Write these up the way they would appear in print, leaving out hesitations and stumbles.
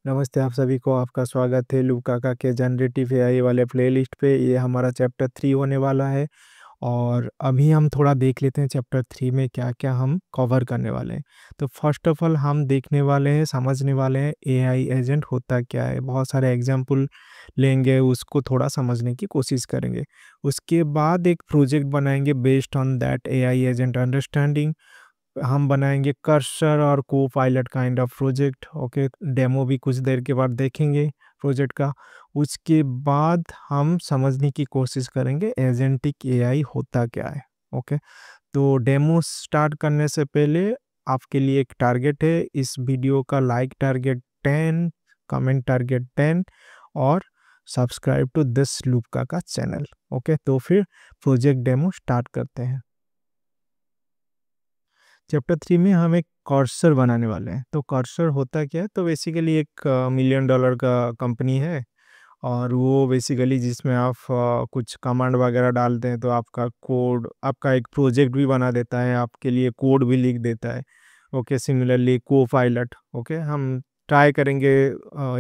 नमस्ते आप सभी को। आपका स्वागत है लुकाका के जनरेटिव एआई वाले प्लेलिस्ट पे। ये हमारा चैप्टर 3 होने वाला है और अभी हम थोड़ा देख लेते हैं चैप्टर 3 में क्या क्या हम कवर करने वाले हैं। तो फर्स्ट ऑफ ऑल हम देखने वाले हैं, समझने वाले हैं एआई एजेंट होता क्या है। बहुत सारे एग्जाम्पल लेंगे, उसको थोड़ा समझने की कोशिश करेंगे। उसके बाद एक प्रोजेक्ट बनाएंगे based on that AI agent understanding. हम बनाएंगे कर्सर और को pilot kind of project. Okay, demo भी कुछ देर के बाद देखेंगे प्रोजेक्ट का। उसके बाद हम समझने की कोशिश करेंगे एजेंटिक एआई होता क्या है। ओके, तो डेमो स्टार्ट करने से पहले आपके लिए एक टारगेट है। इस वीडियो का लाइक टारगेट 10, कमेंट टारगेट 10 और सब्सक्राइब टू दिस लूपका का चैनल। ओके, तो फिर प्रोजेक्ट डेमो स्टार्ट करते हैं। चैप्टर 3 में हम एक कर्सर बनाने वाले हैं। तो कर्सर होता क्या है? तो बेसिकली एक मिलियन डॉलर का कंपनी है और वो बेसिकली जिसमें आप कुछ कमांड वगैरह डालते हैं तो आपका कोड, आपका एक प्रोजेक्ट भी बना देता है, आपके लिए कोड भी लिख देता है। ओके, सिमिलरली को पायलट। ओके, हम ट्राई करेंगे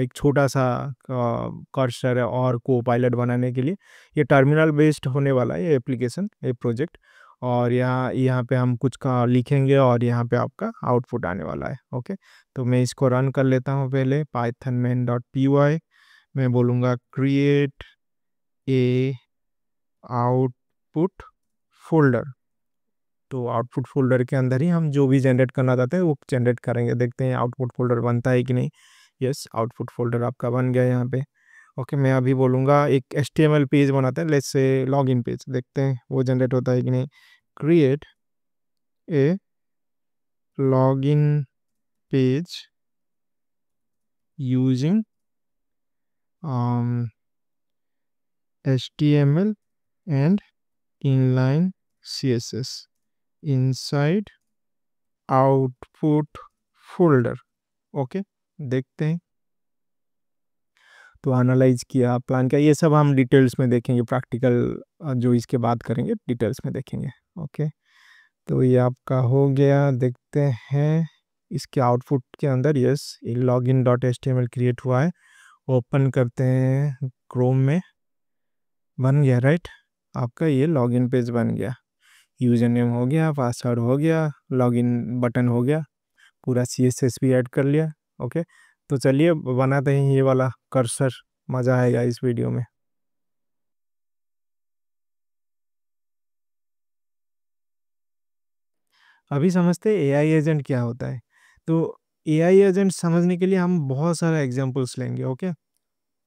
एक छोटा सा कर्सर और को पायलट बनाने के लिए। ये टर्मिनल बेस्ड होने वाला है, ये एप्लीकेशन, ये प्रोजेक्ट। और यहाँ यहाँ पे हम कुछ का लिखेंगे और यहाँ पे आपका आउटपुट आने वाला है। ओके, तो मैं इसको रन कर लेता हूँ। पहले Python main dot P Y मैं बोलूँगा क्रिएट ए आउटपुट फोल्डर। तो आउटपुट फोल्डर के अंदर ही हम जो भी जनरेट करना चाहते हैं वो जनरेट करेंगे। देखते हैं आउटपुट फोल्डर बनता है कि नहीं। यस, आउटपुट फोल्डर आपका बन गया यहाँ पे। ओके, मैं अभी बोलूँगा एक HTML पेज बनाते हैं, लेट्स से लॉगिन पेज। देखते हैं वो जनरेट होता है कि नहीं। Create a login page using HTML and inline CSS inside output folder। Okay, देखते हैं। तो एनालाइज किया, प्लान किया, ये सब हम डिटेल्स में देखेंगे। प्रैक्टिकल जो इसके बाद करेंगे डिटेल्स में देखेंगे। ओके, तो ये आपका हो गया। देखते हैं इसके आउटपुट के अंदर। यस, ये लॉगिन डॉट HTML क्रिएट हुआ है। ओपन करते हैं क्रोम में। बन गया, राइट। आपका ये लॉगिन पेज बन गया। यूज़र नेम हो गया, पासवर्ड हो गया, लॉगिन बटन हो गया, पूरा CSS भी ऐड कर लिया। ओके, तो चलिए बनाते हैं ये वाला कर्सर। मज़ा आएगा इस वीडियो में। अभी समझते हैं एआई एजेंट क्या होता है। तो एआई एजेंट समझने के लिए हम बहुत सारे एग्जांपल्स लेंगे। ओके,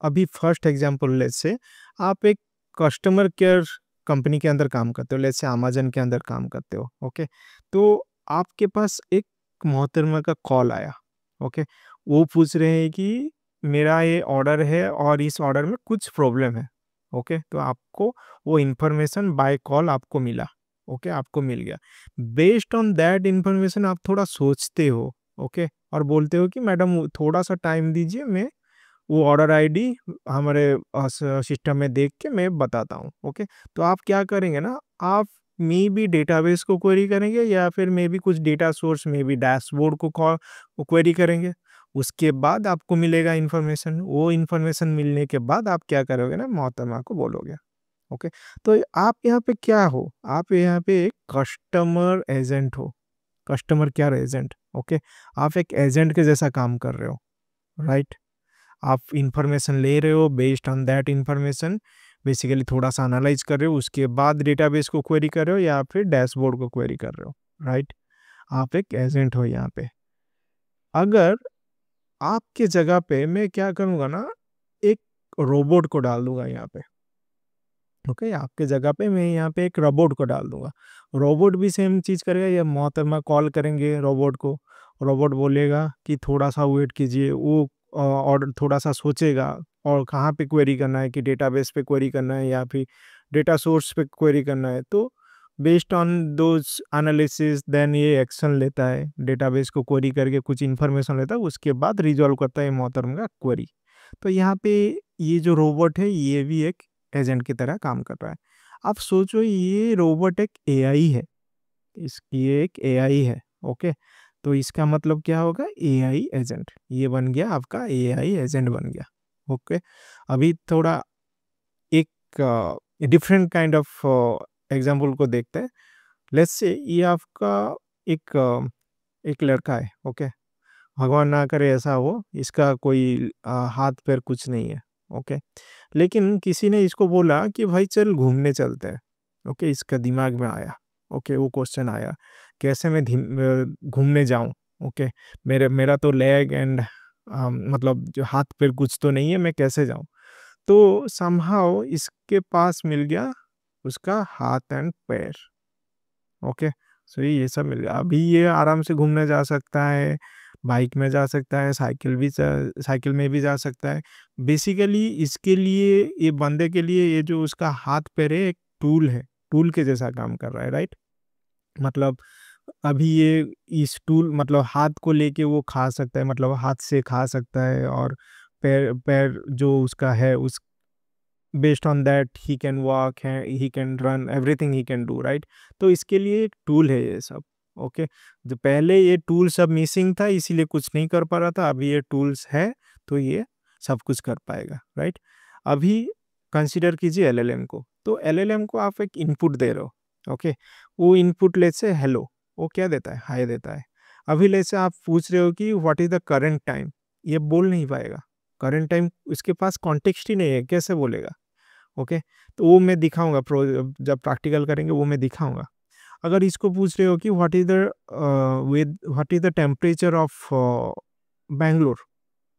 अभी फर्स्ट एग्जांपल लेट्स से आप एक कस्टमर केयर कंपनी के अंदर काम करते हो, लेट्स से अमेज़न के अंदर काम करते हो। ओके, तो आपके पास एक मोहतरमा का कॉल आया। ओके, वो पूछ रहे हैं कि मेरा ये ऑर्डर है और इस ऑर्डर में कुछ प्रॉब्लम है। ओके, तो आपको वो इन्फॉर्मेशन बाय कॉल आपको मिला। ओके, आपको मिल गया। बेस्ड ऑन दैट इन्फॉर्मेशन आप थोड़ा सोचते हो। ओके, और बोलते हो कि मैडम थोड़ा सा टाइम दीजिए, मैं वो ऑर्डर आईडी हमारे सिस्टम में देख के मैं बताता हूँ। ओके, तो आप क्या करेंगे ना, आप मे बी डेटाबेस को क्वेरी करेंगे या फिर मे बी कुछ डेटा सोर्स में भी डैशबोर्ड को क्वेरी करेंगे। उसके बाद आपको मिलेगा इन्फॉर्मेशन। वो इन्फॉर्मेशन मिलने के बाद आप क्या करोगे ना, मोहतरमा को बोलोगे। ओके, तो आप यहाँ पे क्या हो, आप यहाँ पे एक कस्टमर एजेंट हो। Customer care agent. ओके, आप एक एजेंट के जैसा काम कर रहे हो, राइट। आप इंफॉर्मेशन ले रहे हो, based on that information basically थोड़ा सा एनालाइज कर रहे हो, उसके बाद डेटाबेस को क्वेरी कर रहे हो या फिर डैशबोर्ड को क्वेरी कर रहे हो, राइट। आप एक एजेंट हो यहाँ पे। अगर आपके जगह पे मैं क्या करूँगा ना, एक रोबोट को डाल दूंगा यहाँ पे। ओके, आपके जगह पे मैं यहाँ पे एक रोबोट को डाल दूंगा। रोबोट भी सेम चीज़ करेगा। या मोहतरमा कॉल करेंगे रोबोट को, रोबोट बोलेगा कि थोड़ा सा वेट कीजिए। वो और थोड़ा सा सोचेगा और कहाँ पे क्वेरी करना है, कि डेटाबेस पे क्वेरी करना है या फिर डेटा सोर्स पे क्वेरी करना है। तो based on those analysis then ये एक्शन लेता है, डेटाबेस को क्वेरी करके कुछ इन्फॉर्मेशन लेता है, उसके बाद रिजॉल्व करता है मोहतरमा का क्वेरी। तो यहाँ पे ये जो रोबोट है ये भी एक एजेंट की तरह काम कर रहा है। आप सोचो ये रोबोट एक एआई है, इसकी एक एआई है। ओके, तो इसका मतलब क्या होगा, एआई एजेंट। ये बन गया आपका एआई एजेंट बन गया। ओके, अभी थोड़ा एक डिफरेंट काइंड ऑफ एग्जांपल को देखते हैं। लेट्स से ये आपका एक एक लड़का है। ओके, भगवान ना करे ऐसा हो, इसका कोई हाथ पैर कुछ नहीं है। ओके, लेकिन किसी ने इसको बोला कि भाई चल घूमने चलते हैं। ओके, इसका दिमाग में आया। ओके, वो क्वेश्चन आया, कैसे मैं घूमने जाऊं। ओके, मेरा तो लेग एंड मतलब जो हाथ पैर कुछ तो नहीं है, मैं कैसे जाऊं। तो समहाउ इसके पास मिल गया उसका हाथ एंड पैर। ओके, सो ये सब मिल गया। अभी ये आराम से घूमने जा सकता है, बाइक में जा सकता है, साइकिल में भी जा सकता है। बेसिकली इसके लिए, ये बंदे के लिए, ये जो उसका हाथ पैर है एक टूल है, टूल के जैसा काम कर रहा है, राइट। मतलब अभी ये इस टूल मतलब हाथ को लेके वो खा सकता है, मतलब हाथ से खा सकता है, और पैर पैर जो उसका है उस based on that he can walk है, he can run, everything he can do, right. तो इसके लिए एक टूल है ये सब। ओके, जो पहले ये टूल सब मिसिंग था इसीलिए कुछ नहीं कर पा रहा था, अभी ये टूल्स है तो ये सब कुछ कर पाएगा, राइट। अभी कंसीडर कीजिए एलएलएम को। तो एलएलएम को आप एक इनपुट दे रहे हो। ओके, वो इनपुट ले से हेलो, वो क्या देता है, हाय देता है। अभी ले से आप पूछ रहे हो कि what is the current time, ये बोल नहीं पाएगा। करंट टाइम उसके पास कॉन्टेक्स्ट ही नहीं है, कैसे बोलेगा। ओके, तो वो मैं दिखाऊंगा, प्रो जब प्रैक्टिकल करेंगे वो मैं दिखाऊंगा। अगर इसको पूछ रहे हो कि what is the temperature of Bangalore.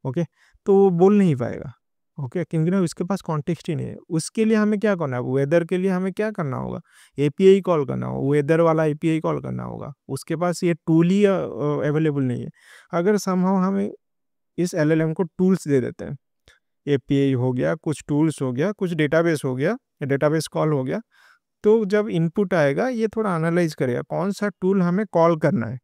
Okay, तो वो बोल नहीं पाएगा। ओके, क्योंकि ना उसके पास कॉन्टेक्स्ट ही नहीं है। उसके लिए हमें क्या करना है, वेदर के लिए हमें क्या करना होगा, एपीआई कॉल करना होगा, वेदर वाला एपीआई कॉल करना होगा। उसके पास ये टूल ही अवेलेबल नहीं है। अगर समहाउ हमें इस एलएलएम को टूल्स दे देते हैं, एपीआई हो गया, कुछ टूल्स हो गया, कुछ डेटाबेस हो गया, डेटाबेस कॉल हो गया, तो जब इनपुट आएगा ये थोड़ा एनालाइज करेगा कौन सा टूल हमें कॉल करना है।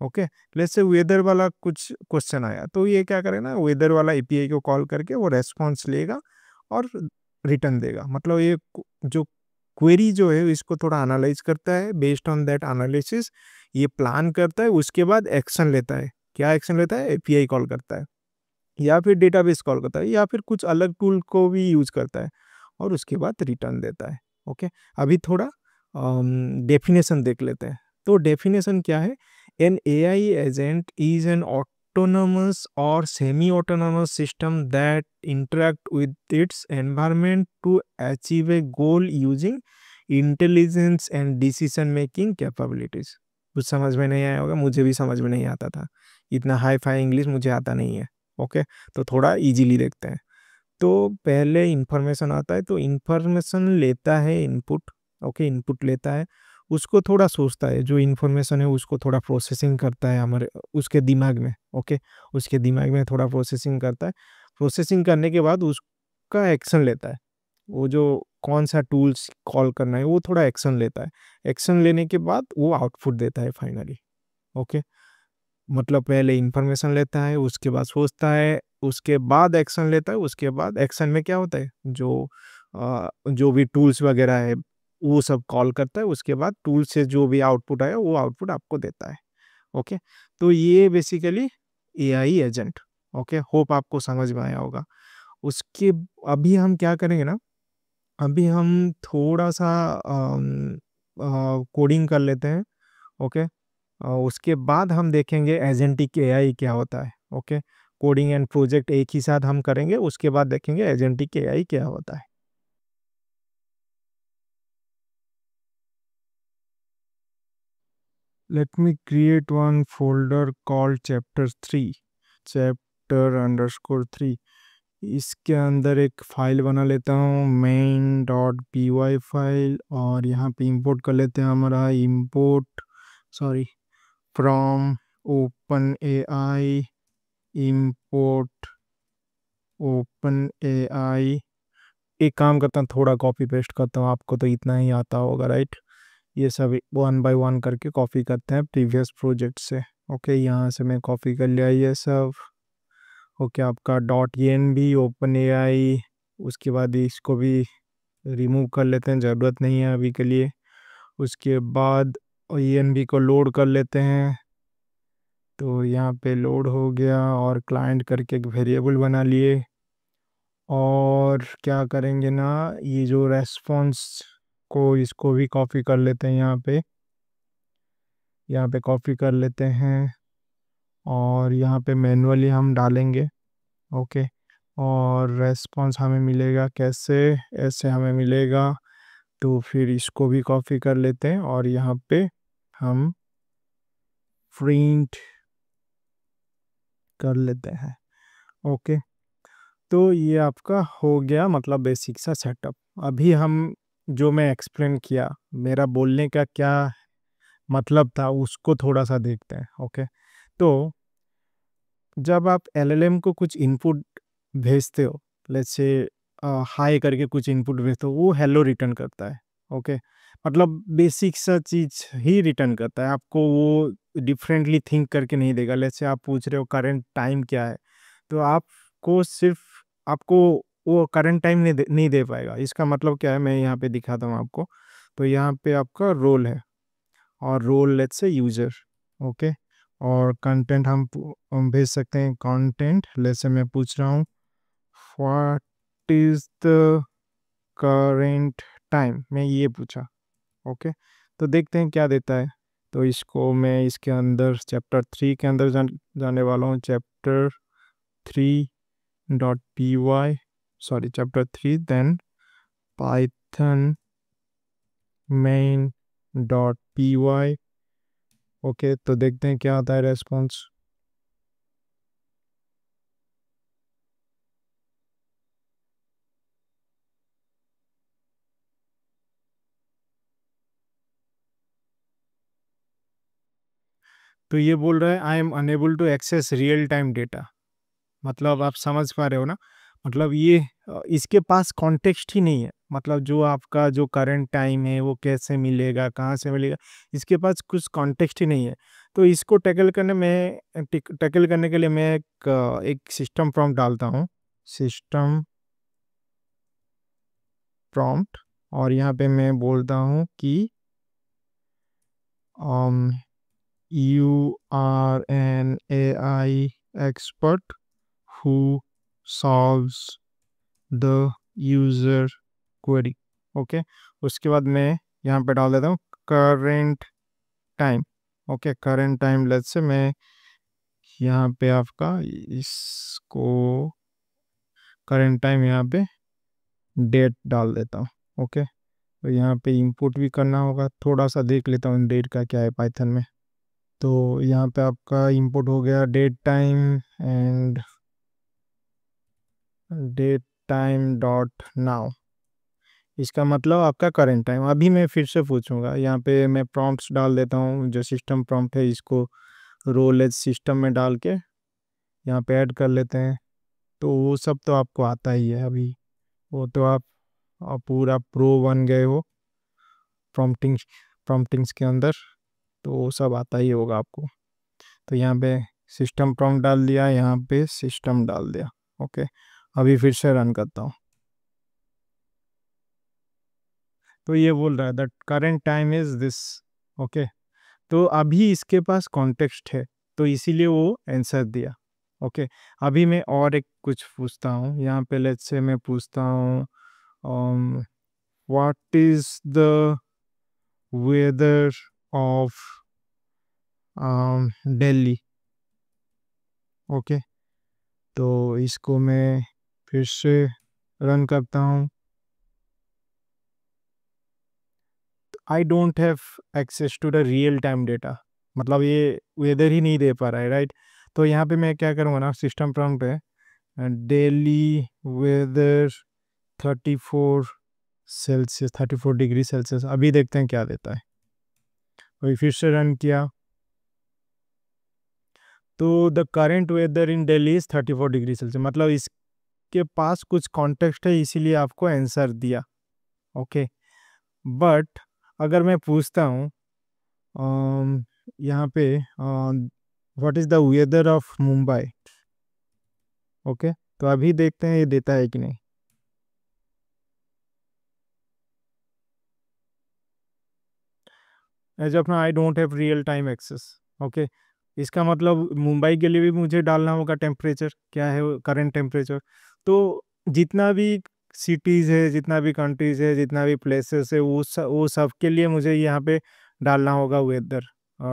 ओके, जैसे वेदर वाला कुछ क्वेश्चन आया तो ये क्या करेगा, वेदर वाला एपीआई को कॉल करके वो रेस्पॉन्स लेगा और रिटर्न देगा। मतलब ये जो क्वेरी जो है इसको थोड़ा एनालाइज करता है, बेस्ड ऑन दैट एनालिसिस ये प्लान करता है, उसके बाद एक्शन लेता है। क्या एक्शन लेता है, एपीआई कॉल करता है, या फिर डेटाबेस कॉल करता है, या फिर कुछ अलग टूल को भी यूज करता है, और उसके बाद रिटर्न देता है। ओके, अभी थोड़ा डेफिनेशन देख लेते हैं। तो डेफिनेशन क्या है, an AI agent is an autonomous और semi autonomous system that interact with its environment to achieve a goal using intelligence and decision making capabilities. कुछ समझ में नहीं आया होगा, मुझे भी समझ में नहीं आता था, इतना हाई फाई इंग्लिश मुझे आता नहीं है। ओके, तो थोड़ा इजीली देखते हैं। तो पहले इंफॉर्मेशन आता है, तो इंफॉर्मेशन लेता है इनपुट। ओके, इनपुट लेता है, उसको थोड़ा सोचता है, जो इन्फॉर्मेशन है उसको थोड़ा प्रोसेसिंग करता है हमारे उसके दिमाग में। ओके, उसके दिमाग में थोड़ा प्रोसेसिंग करता है, प्रोसेसिंग करने के बाद उसका एक्शन लेता है। वो जो कौन सा टूल्स कॉल करना है वो थोड़ा एक्शन लेता है, एक्शन लेने के बाद वो आउटपुट देता है फाइनली। ओके, मतलब पहले इंफॉर्मेशन लेता है, उसके बाद सोचता है, उसके बाद एक्शन लेता है, उसके बाद एक्शन में क्या होता है, जो भी टूल्स वगैरह है वो सब कॉल करता है, उसके बाद टूल से जो भी आउटपुट आया वो आउटपुट आपको देता है। ओके, तो ये basically AI agent. Okay, hope आपको समझ में आया होगा। उसके अभी हम क्या करेंगे ना, अभी हम थोड़ा सा कोडिंग कर लेते हैं। ओके, उसके बाद हम देखेंगे एजेंटिक एआई क्या होता है। ओके, कोडिंग एंड प्रोजेक्ट एक ही साथ हम करेंगे, उसके बाद देखेंगे एजेंटिक एआई क्या होता है। Let me create one folder called chapter 3, चैप्टर_3। इसके अंदर एक फाइल बना लेता हूँ, main.py फाइल, और यहाँ पे इंपोर्ट कर लेते हैं हमारा import, sorry, from open AI, import open AI. एक काम करता हूँ, थोड़ा कॉपी पेस्ट करता हूँ, आपको तो इतना ही आता होगा, राइट। ये सब वन बाय वन करके कॉपी करते हैं प्रीवियस प्रोजेक्ट से। ओके, यहाँ से मैं कॉपी कर लिया ये सब। ओके, आपका .env भी ओपन एआई, उसके बाद इसको भी रिमूव कर लेते हैं, ज़रूरत नहीं है अभी के लिए। उसके बाद env को लोड कर लेते हैं। तो यहाँ पे लोड हो गया और क्लाइंट करके एक वेरिएबल बना लिए। और क्या करेंगे ना, ये जो रेस्पॉन्स को इसको भी कॉपी कर लेते हैं, यहाँ पे कॉपी कर लेते हैं और यहाँ पे मैन्युअली हम डालेंगे। ओके। और रेस्पॉन्स हमें मिलेगा कैसे, ऐसे हमें मिलेगा। तो फिर इसको भी कॉपी कर लेते हैं और यहाँ पे हम प्रिंट कर लेते हैं। ओके। तो ये आपका हो गया, मतलब बेसिक सा सेटअप। अभी हम जो मैं एक्सप्लेन किया, मेरा बोलने का क्या मतलब था, उसको थोड़ा सा देखते हैं। ओके। तो जब आप एलएलएम को कुछ इनपुट भेजते हो, लेट्स से हाई करके कुछ इनपुट भेजते हो, वो हेलो रिटर्न करता है। ओके। मतलब बेसिक सा चीज ही रिटर्न करता है, आपको वो डिफरेंटली थिंक करके नहीं देगा। लेट्स से आप पूछ रहे हो करंट टाइम क्या है, तो आपको सिर्फ आपको वो करंट टाइम नहीं दे पाएगा। इसका मतलब क्या है, मैं यहाँ पे दिखाता हूँ आपको। तो यहाँ पे आपका रोल है, और role let's say user. Okay. और कंटेंट हम भेज सकते हैं। कंटेंट लेट्स से मैं पूछ रहा हूँ what is the current time, मैं ये पूछा। ओके। तो देखते हैं क्या देता है। तो इसको मैं इसके अंदर चैप्टर 3 के अंदर जाने वाला हूँ। Chapter 3.py, sorry chapter 3, then Python main.py। Okay. तो देखते हैं क्या आता है रेस्पॉन्स। तो ये बोल रहा है I am unable to access real time data. मतलब आप समझ पा रहे हो ना, मतलब ये इसके पास कॉन्टेक्स्ट ही नहीं है। मतलब जो आपका जो करंट टाइम है वो कैसे मिलेगा, कहाँ से मिलेगा, इसके पास कुछ कॉन्टेक्स्ट ही नहीं है। तो इसको टैकल करने के लिए मैं एक सिस्टम प्रॉम्प्ट डालता हूँ। System prompt. और यहाँ पे मैं बोलता हूँ कि you are an AI expert who solves the user query। Okay. उसके बाद मैं यहाँ पे डाल देता हूँ current time. Okay. Current time let's say मैं यहाँ पे आपका इसको करेंट टाइम यहाँ पे डेट डाल देता हूँ। ओके। तो यहाँ पे इंपुट भी करना होगा, थोड़ा सा देख लेता हूँ डेट का क्या है पाइथन में। तो यहाँ पे आपका इंपुट हो गया date time and date time dot now. इसका मतलब आपका करंट टाइम। अभी मैं फिर से पूछूंगा, यहाँ पे मैं प्रॉम्प्ट्स डाल देता हूँ। जो सिस्टम प्रॉम्प्ट है इसको रोल एज सिस्टम में डाल के यहाँ पे ऐड कर लेते हैं। तो वो सब तो आपको आता ही है अभी, वो तो आप पूरा प्रो बन गए हो प्रॉम्प्टिंग्स के अंदर, तो वो सब आता ही होगा आपको। तो यहाँ पे सिस्टम प्रॉम्प्ट डाल दिया, यहाँ पे सिस्टम डाल दिया। ओके। अभी फिर से रन करता हूँ। तो ये बोल रहा है that current time is this. Okay. तो अभी इसके पास कॉन्टेक्स्ट है, तो इसीलिए वो आंसर दिया। ओके। अभी मैं और एक कुछ पूछता हूँ। यहाँ पे लेट्स से मैं पूछता हूँ what is the weather of Delhi. Okay. तो इसको मैं फिर से रन करता हूँ। I don't have access to the real time data, मतलब ये वेदर ही नहीं दे पा रहा है, राइट। तो यहाँ पे मैं क्या करूँगा ना, सिस्टम प्रॉम्प्ट है डेली वेदर 34 डिग्री सेल्सियस। अभी देखते हैं क्या देता है। वही फिर से रन किया, तो the current weather in Delhi is 34 degree Celsius. मतलब इसके पास कुछ कॉन्टेक्स्ट है, इसीलिए आपको आंसर दिया। ओके। बट अगर मैं पूछता हूँ यहाँ पे what is the weather of Mumbai. Okay. तो अभी देखते हैं ये देता है कि नहीं। As of now I don't have real time access. Okay. इसका मतलब मुंबई के लिए भी मुझे डालना होगा टेम्परेचर, क्या है करंट टेम्परेचर। तो जितना भी सिटीज़ है, जितना भी कंट्रीज है, जितना भी प्लेसेस है, वो सब के लिए मुझे यहाँ पे डालना होगा वेदर,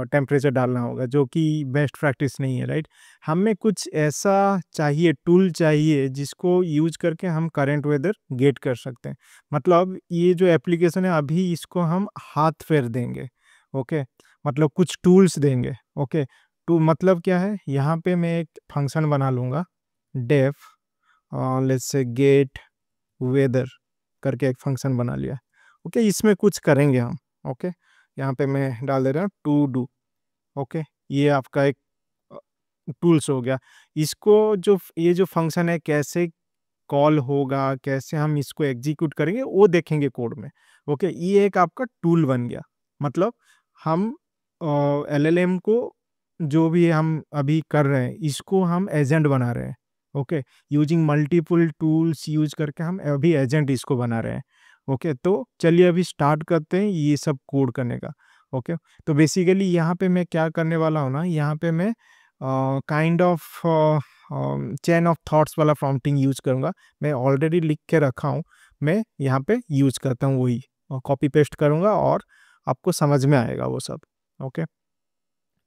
टेम्परेचर डालना होगा, जो कि बेस्ट प्रैक्टिस नहीं है, राइट। हमें कुछ ऐसा चाहिए, टूल चाहिए जिसको यूज करके हम करंट वेदर गेट कर सकते हैं। मतलब ये जो एप्लीकेशन है अभी इसको हम हाथ फेर देंगे, ओके। मतलब कुछ टूल्स देंगे, ओके। टू मतलब क्या है, यहाँ पे मैं एक फंक्शन बना लूँगा, def let's say get weather करके एक फंक्शन बना लिया, ओके। इसमें कुछ करेंगे हम, ओके। यहाँ पे मैं डाल दे रहा हूँ टू डू, ओके। ये आपका एक टूल्स हो गया। इसको जो ये जो फंक्शन है कैसे कॉल होगा, कैसे हम इसको एग्जीक्यूट करेंगे वो देखेंगे कोड में, ओके। ये एक आपका टूल बन गया। मतलब हम एलएलएम को, जो भी हम अभी कर रहे हैं इसको हम एजेंट बना रहे हैं, okay. Using multiple tools use करके हम अभी एजेंट इसको बना रहे हैं, ओके। तो चलिए अभी स्टार्ट करते हैं ये सब कोड करने का, ओके। तो बेसिकली यहाँ पे मैं क्या करने वाला हूँ ना, यहाँ पे मैं kind of chain of thoughts वाला प्रॉम्प्टिंग यूज करूँगा। मैं ऑलरेडी लिख के रखा हूँ, मैं यहाँ पे यूज करता हूँ वही, और कॉपी पेस्ट करूँगा और आपको समझ में आएगा वो सब, ओके।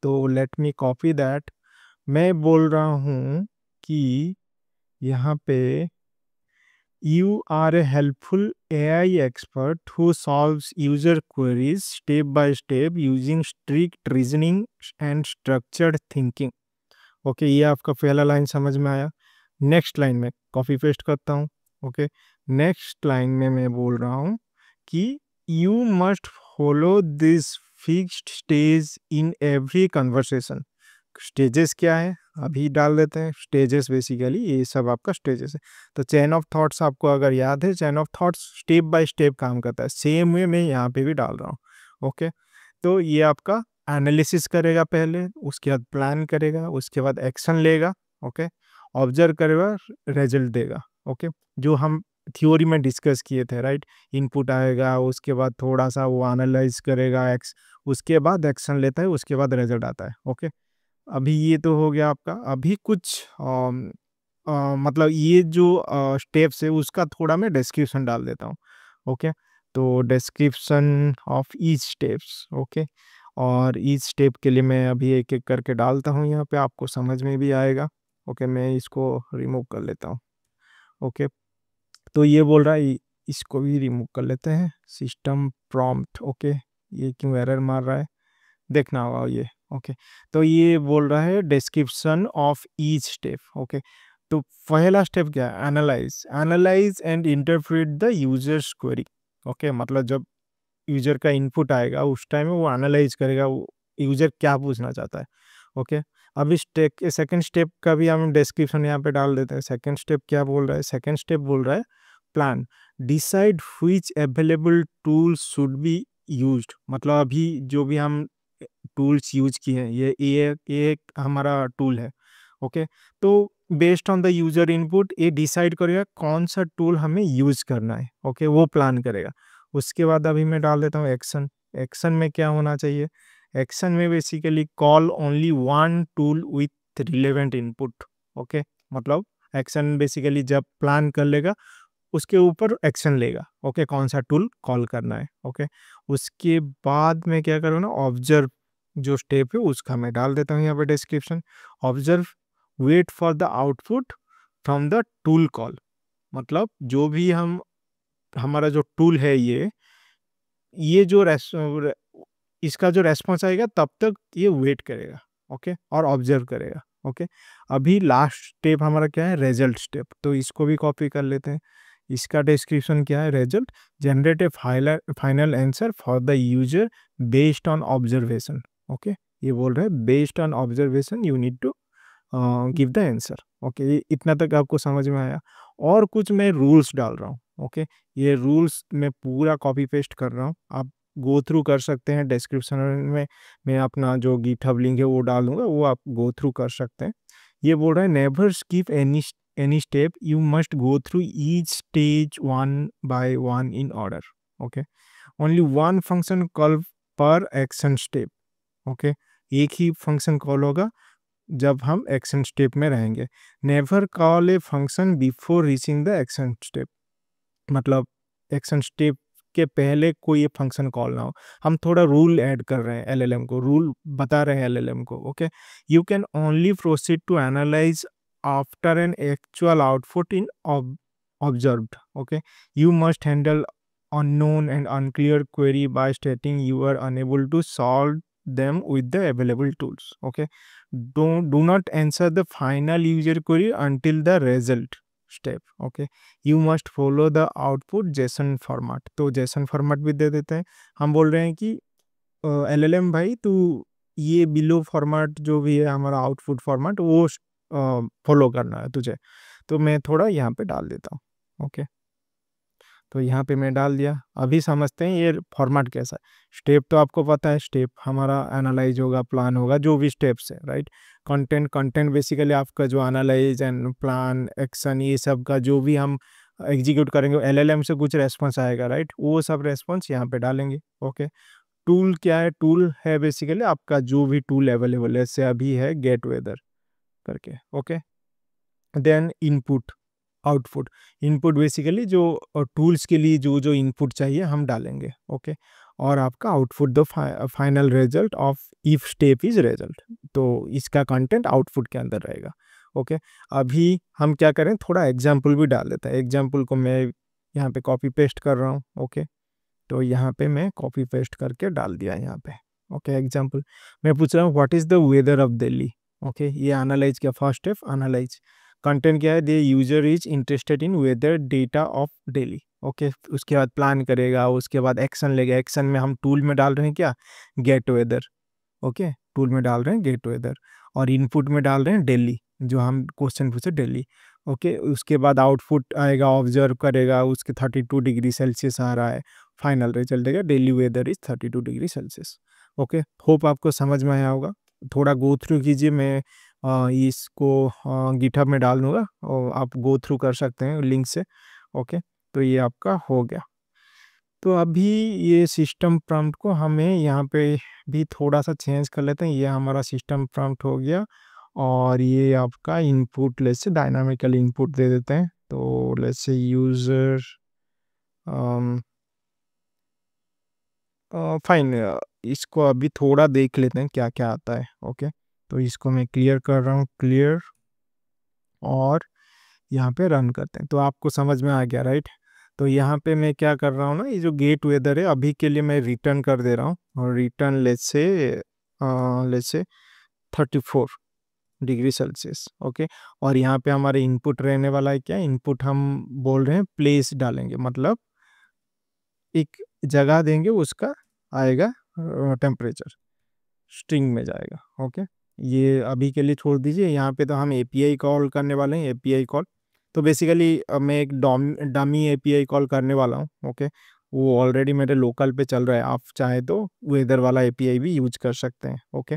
तो लेट मी कॉपी दैट। मैं बोल रहा हूँ कि यहाँ पे you are a helpful AI expert who solves user queries step by step using strict reasoning and structured thinking, okay. ये आपका पहला लाइन समझ में आया। नेक्स्ट लाइन में कॉपी पेस्ट करता हूँ, ओके। नेक्स्ट लाइन में मैं बोल रहा हूँ कि you must follow this fixed stage in every conversation. Stages क्या है अभी डाल देते हैं, स्टेजेस बेसिकली ये सब आपका स्टेजेस है। तो चेन ऑफ थॉट्स आपको अगर याद है, chain of thoughts step by step काम करता है, सेम वे मैं यहाँ पे भी डाल रहा हूँ, ओके। तो ये आपका एनालिसिस करेगा पहले, उसके बाद प्लान करेगा, उसके बाद एक्शन लेगा, ओके। ऑब्जर्व करेगा, रिजल्ट देगा, ओके। जो हम थ्योरी में डिस्कस किए थे, राइट। इनपुट आएगा, उसके बाद थोड़ा सा वो एनालाइज करेगा, उसके बाद एक्शन लेता है, उसके बाद रिजल्ट आता है, ओके। अभी ये तो हो गया आपका। अभी कुछ मतलब ये जो स्टेप्स है उसका थोड़ा मैं डिस्क्रिप्शन डाल देता हूँ, ओके। तो description of each steps, okay. और ईच स्टेप के लिए मैं अभी एक एक करके डालता हूँ, यहाँ पे आपको समझ में भी आएगा, ओके। मैं इसको रिमूव कर लेता हूँ, ओके। तो ये बोल रहा है, इसको भी रिमूव कर लेते हैं, सिस्टम प्रॉम्प्ट, ओके। ये क्यों एरर मार रहा है देखना होगा ये, ओके। तो ये बोल रहा है description of each step, okay. तो पहला स्टेप क्या है, analyse and interpret the users query, okay. मतलब जब यूजर का इनपुट आएगा उस टाइम में वो एनालाइज करेगा वो यूजर क्या पूछना चाहता है, ओके। अब इस सेकंड स्टेप का भी हम डिस्क्रिप्शन यहाँ पे डाल देते हैं। सेकंड स्टेप क्या बोल रहा है, सेकंड स्टेप बोल रहा है plan, decide which available tools should be used. मतलब अभी जो भी हम टूल्स यूज किए हैं, ये एक हमारा टूल है, ओके। तो based on the user input ये डिसाइड करेगा कौन सा टूल हमें यूज करना है, ओके। वो प्लान करेगा। उसके बाद अभी मैं डाल देता हूँ एक्शन। एक्शन में क्या होना चाहिए, एक्शन में basically call only one tool with relevant input, okay. मतलब एक्शन बेसिकली जब प्लान कर लेगा उसके ऊपर एक्शन लेगा, ओके। कौन सा टूल कॉल करना है, ओके। उसके बाद मैं क्या करूँ ना, ऑब्जर्व जो स्टेप है उसका मैं डाल देता हूँ यहाँ पे description. Observe, wait for the output from the tool call. मतलब जो भी हम हमारा जो टूल है ये जो इसका जो रेस्पॉन्स आएगा तब तक ये वेट करेगा, ओके। और ऑब्जर्व करेगा, ओके। अभी लास्ट स्टेप हमारा क्या है, रिजल्ट स्टेप। तो इसको भी कॉपी कर लेते हैं। इसका डिस्क्रिप्शन क्या है, result, generate a final answer for the user based on observation, okay. ये बोल रहे हैं based on observation you need to give the answer, okay. इतना तक आपको समझ में आया। और कुछ मैं रूल्स डाल रहा हूँ, ओके। ये रूल्स मैं पूरा कॉपी पेस्ट कर रहा हूँ, आप गो थ्रू कर सकते हैं। डिस्क्रिप्शन में मैं अपना जो गिटहब लिंक है वो डाल दूंगा, वो आप गो थ्रू कर सकते हैं। ये बोल रहा है never skip any step, you must go through each stage one by one in order, okay. Only one function call पर एक्शन स्टेप, ओके। एक ही फंक्शन कॉल होगा जब हम एक्शन स्टेप में रहेंगे। Never call a function before reaching the action step, मतलब action step के पहले कोई ये फंक्शन कॉल ना हो। हम थोड़ा रूल ऐड कर रहे हैं एलएलएम को, रूल बता रहे हैं एलएलएम को। Okay, you can only proceed to analyze after an actual output in observed. Okay, you must handle unknown and unclear query by stating you are unable to solve them with the available tools. Okay, do not answer the final user query until the result step. Okay, you must follow the output JSON format. तो JSON format भी दे देते हैं। हम बोल रहे हैं कि LLM भाई तू ये बिलो फॉर्मेट जो भी है हमारा आउटपुट फॉर्मेट वो फॉलो करना है तुझे। तो मैं थोड़ा यहाँ पे डाल देता हूँ। ओके, तो यहाँ पे मैं डाल दिया। अभी समझते हैं ये फॉर्मेट कैसा है। स्टेप तो आपको पता है, स्टेप हमारा एनालाइज होगा, प्लान होगा, जो भी स्टेप्स है, राइट। कंटेंट बेसिकली आपका जो एनालाइज एंड प्लान एक्शन ये सब का जो भी हम एग्जीक्यूट करेंगे एलएलएम से कुछ रेस्पॉन्स आएगा, राइट। वो सब रेस्पॉन्स यहाँ पे डालेंगे। ओके, टूल क्या है? टूल है बेसिकली आपका जो भी टूल अवेलेबल है, जैसे अभी है गेट वेदर करके। Okay, then input output. Input basically जो टूल्स के लिए जो जो इनपुट चाहिए हम डालेंगे। ओके, और आपका output the final result of if step is result. तो इसका कंटेंट आउटपुट के अंदर रहेगा। ओके, अभी हम क्या करें, थोड़ा एग्जाम्पल भी डाल देते हैं। एग्जाम्पल को मैं यहाँ पे कॉपी पेस्ट कर रहा हूँ। ओके, तो यहाँ पे मैं कॉपी पेस्ट करके डाल दिया यहाँ पे। ओके, एग्जाम्पल मैं पूछ रहा हूँ what is the weather of Delhi. Okay, ये एनालाइज क्या, फर्स्ट स्टेप एनालाइज। कंटेंट क्या है, the user is interested in weather data of Delhi. Okay, उसके बाद प्लान करेगा, उसके बाद एक्शन लेगा। एक्शन में हम टूल में डाल रहे हैं क्या, गेट वेदर। ओके, टूल में डाल रहे हैं गेट वेदर, और इनपुट में डाल रहे हैं दिल्ली, जो हम क्वेश्चन पूछे दिल्ली। ओके, उसके बाद आउटपुट आएगा, ऑब्जर्व करेगा, उसके 32 डिग्री सेल्सियस आ रहा है, फाइनल रिजल्ट देगा Delhi weather is 32 degree Celsius. Okay, hope आपको समझ में आया होगा। थोड़ा गो थ्रू कीजिए, मैं इसको गिटहब में डाल दूंगा और आप गो थ्रू कर सकते हैं लिंक से। ओके, तो ये आपका हो गया। तो अभी ये सिस्टम प्रॉम्प्ट को हमें यहाँ पे भी थोड़ा सा चेंज कर लेते हैं। ये हमारा सिस्टम प्रॉम्प्ट हो गया, और ये आपका input let's say dynamical input दे देते हैं। तो लेट्स से यूज़र फाइन, इसको अभी थोड़ा देख लेते हैं क्या क्या आता है। ओके, तो इसको मैं क्लियर कर रहा हूँ, क्लियर, और यहाँ पे रन करते हैं। तो आपको समझ में आ गया, राइट। तो यहाँ पे मैं क्या कर रहा हूँ ना, ये जो गेट वेदर है अभी के लिए मैं रिटर्न कर दे रहा हूँ, और return let's say 34 degree Celsius. Okay, और यहाँ पे हमारे इनपुट रहने वाला है क्या, इनपुट हम बोल रहे हैं प्लेस डालेंगे, मतलब एक जगह देंगे, उसका आएगा टेम्परेचर, स्ट्रिंग में जाएगा। ओके, ये अभी के लिए छोड़ दीजिए। यहाँ पे तो हम एपीआई कॉल करने वाले हैं, एपीआई कॉल। तो बेसिकली मैं एक डमी एपीआई कॉल करने वाला हूँ। ओके, वो ऑलरेडी मेरे लोकल पे चल रहा है, आप चाहे तो वेदर वाला एपीआई भी यूज कर सकते हैं। ओके,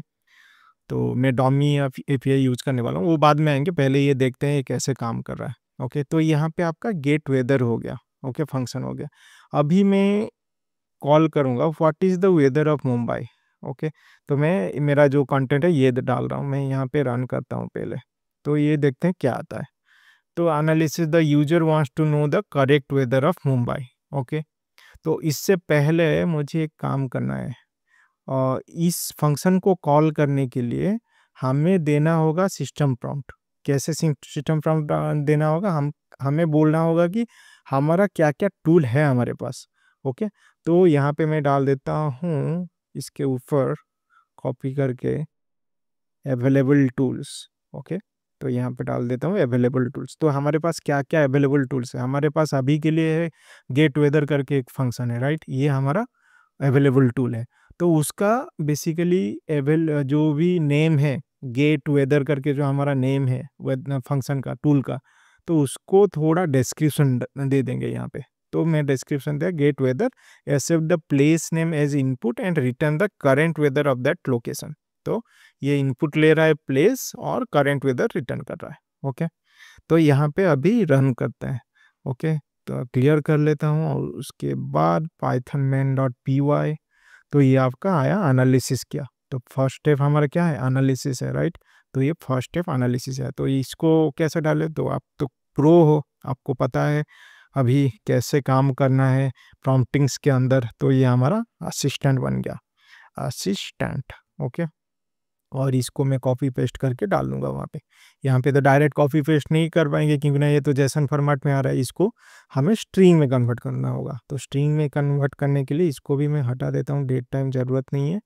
तो मैं डमी एपीआई यूज करने वाला हूँ, वो बाद में आएंगे, पहले ये देखते हैं ये कैसे काम कर रहा है। ओके, तो यहाँ पे आपका गेट वेदर हो गया। ओके, फंक्शन हो गया। अभी मैं कॉल करूँगा what is the weather of Mumbai. Okay, तो मैं मेरा जो कंटेंट है ये डाल रहा हूँ, मैं यहाँ पे रन करता हूँ पहले। तो ये देखते हैं क्या आता है। तो analysis, the user wants to know the correct weather of Mumbai. Okay, तो इससे पहले मुझे एक काम करना है, और इस फंक्शन को कॉल करने के लिए हमें देना होगा सिस्टम प्रॉम्प्ट। कैसे सिस्टम प्रॉम्प्ट देना होगा, हमें बोलना होगा कि हमारा क्या क्या टूल है हमारे पास। ओके, तो यहाँ पे मैं डाल देता हूँ इसके ऊपर कॉपी करके अवेलेबल टूल्स। ओके, तो यहाँ पे डाल देता हूँ अवेलेबल टूल्स। तो हमारे पास क्या क्या अवेलेबल टूल्स है, हमारे पास अभी के लिए है गेट वेदर करके एक फंक्शन है, राइट। ये हमारा अवेलेबल टूल है। तो उसका बेसिकली जो भी नेम है गेट वेदर करके, जो हमारा नेम है फंक्शन का, टूल का, तो उसको थोड़ा डिस्क्रिप्शन दे देंगे यहाँ पे। तो मैं डिस्क्रिप्शन दिया get weather accept the place name as input and return the current weather of that location. तो ये इनपुट ले रहा है प्लेस, और करेंट वेदर रिटर्न कर रहा है। ओके, तो यहाँ पे अभी रन करते हैं। ओके, तो क्लियर कर लेता हूँ, और उसके बाद python main.py। तो ये आपका आया एनालिसिस किया। तो फर्स्ट स्टेप हमारा क्या है, एनालिसिस है, राइट। तो ये फर्स्ट स्टेप एनालिसिस है। तो इसको कैसे डालें, तो आप तो प्रो हो, आपको पता है अभी कैसे काम करना है प्रॉम्प्टिंग्स के अंदर। तो ये हमारा असिस्टेंट बन गया, असिस्टेंट, ओके। और इसको मैं कॉपी पेस्ट करके डाल दूंगा वहाँ पे। यहाँ पे तो डायरेक्ट कॉपी पेस्ट नहीं कर पाएंगे क्योंकि ना ये तो जेसन फॉर्मेट में आ रहा है, इसको हमें स्ट्रिंग में कन्वर्ट करना होगा। तो स्ट्रिंग में कन्वर्ट करने के लिए इसको भी मैं हटा देता हूँ, डेट टाइम ज़रूरत नहीं है।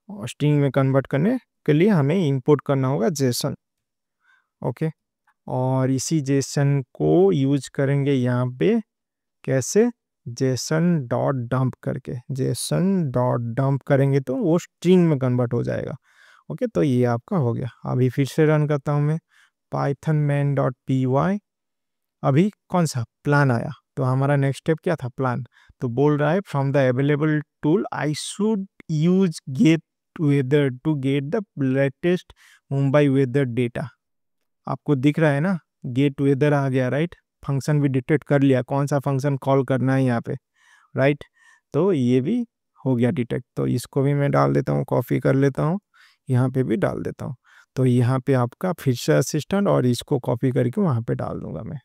और स्ट्रिंग में कन्वर्ट करने के लिए हमें इंपोर्ट करना होगा जेसन, ओके। और इसी जेसन को यूज करेंगे यहाँ पे, कैसे, जेसन डॉट डंप करके, जेसन डॉट डंप करेंगे तो वो स्ट्रिंग में कन्वर्ट हो जाएगा, ओके। तो ये आपका हो गया। अभी फिर से रन करता हूँ मैं, Python main dot P Y. अभी कौन सा प्लान आया, तो हमारा नेक्स्ट स्टेप क्या था, प्लान। तो बोल रहा है from the available tool I should use get weather to get the latest Mumbai weather data. आपको दिख रहा है ना, गेट वेदर आ गया, राइट। फंक्शन भी डिटेक्ट कर लिया कौन सा फंक्शन कॉल करना है यहाँ पे, राइट। तो ये भी हो गया डिटेक्ट। तो इसको भी मैं डाल देता हूँ, कॉपी कर लेता हूँ, यहाँ पे भी डाल देता हूँ। तो यहाँ पे आपका फिर से असिस्टेंट, और इसको कॉपी करके वहाँ पे डाल दूंगा मैं।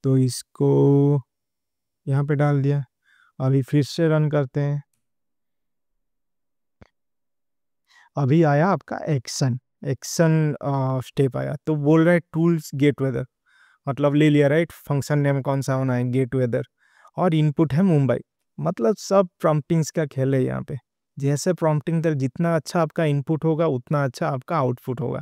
तो इसको यहाँ पे डाल दिया। अभी फिर से रन करते हैं। अभी आया आपका एक्शन, एक्शन स्टेप आया। तो बोल रहा है टूल्स गेट वेदर, मतलब ले लिया, राइट। फंक्शन नेम कौन सा होना है, गेट वेदर। और इनपुट है मुंबई। मतलब सब प्रॉम्प्टिंग्स का खेल है यहाँ पे। जैसे प्रॉम्प्टिंग तर जितना अच्छा आपका इनपुट होगा उतना अच्छा आपका आउटपुट होगा।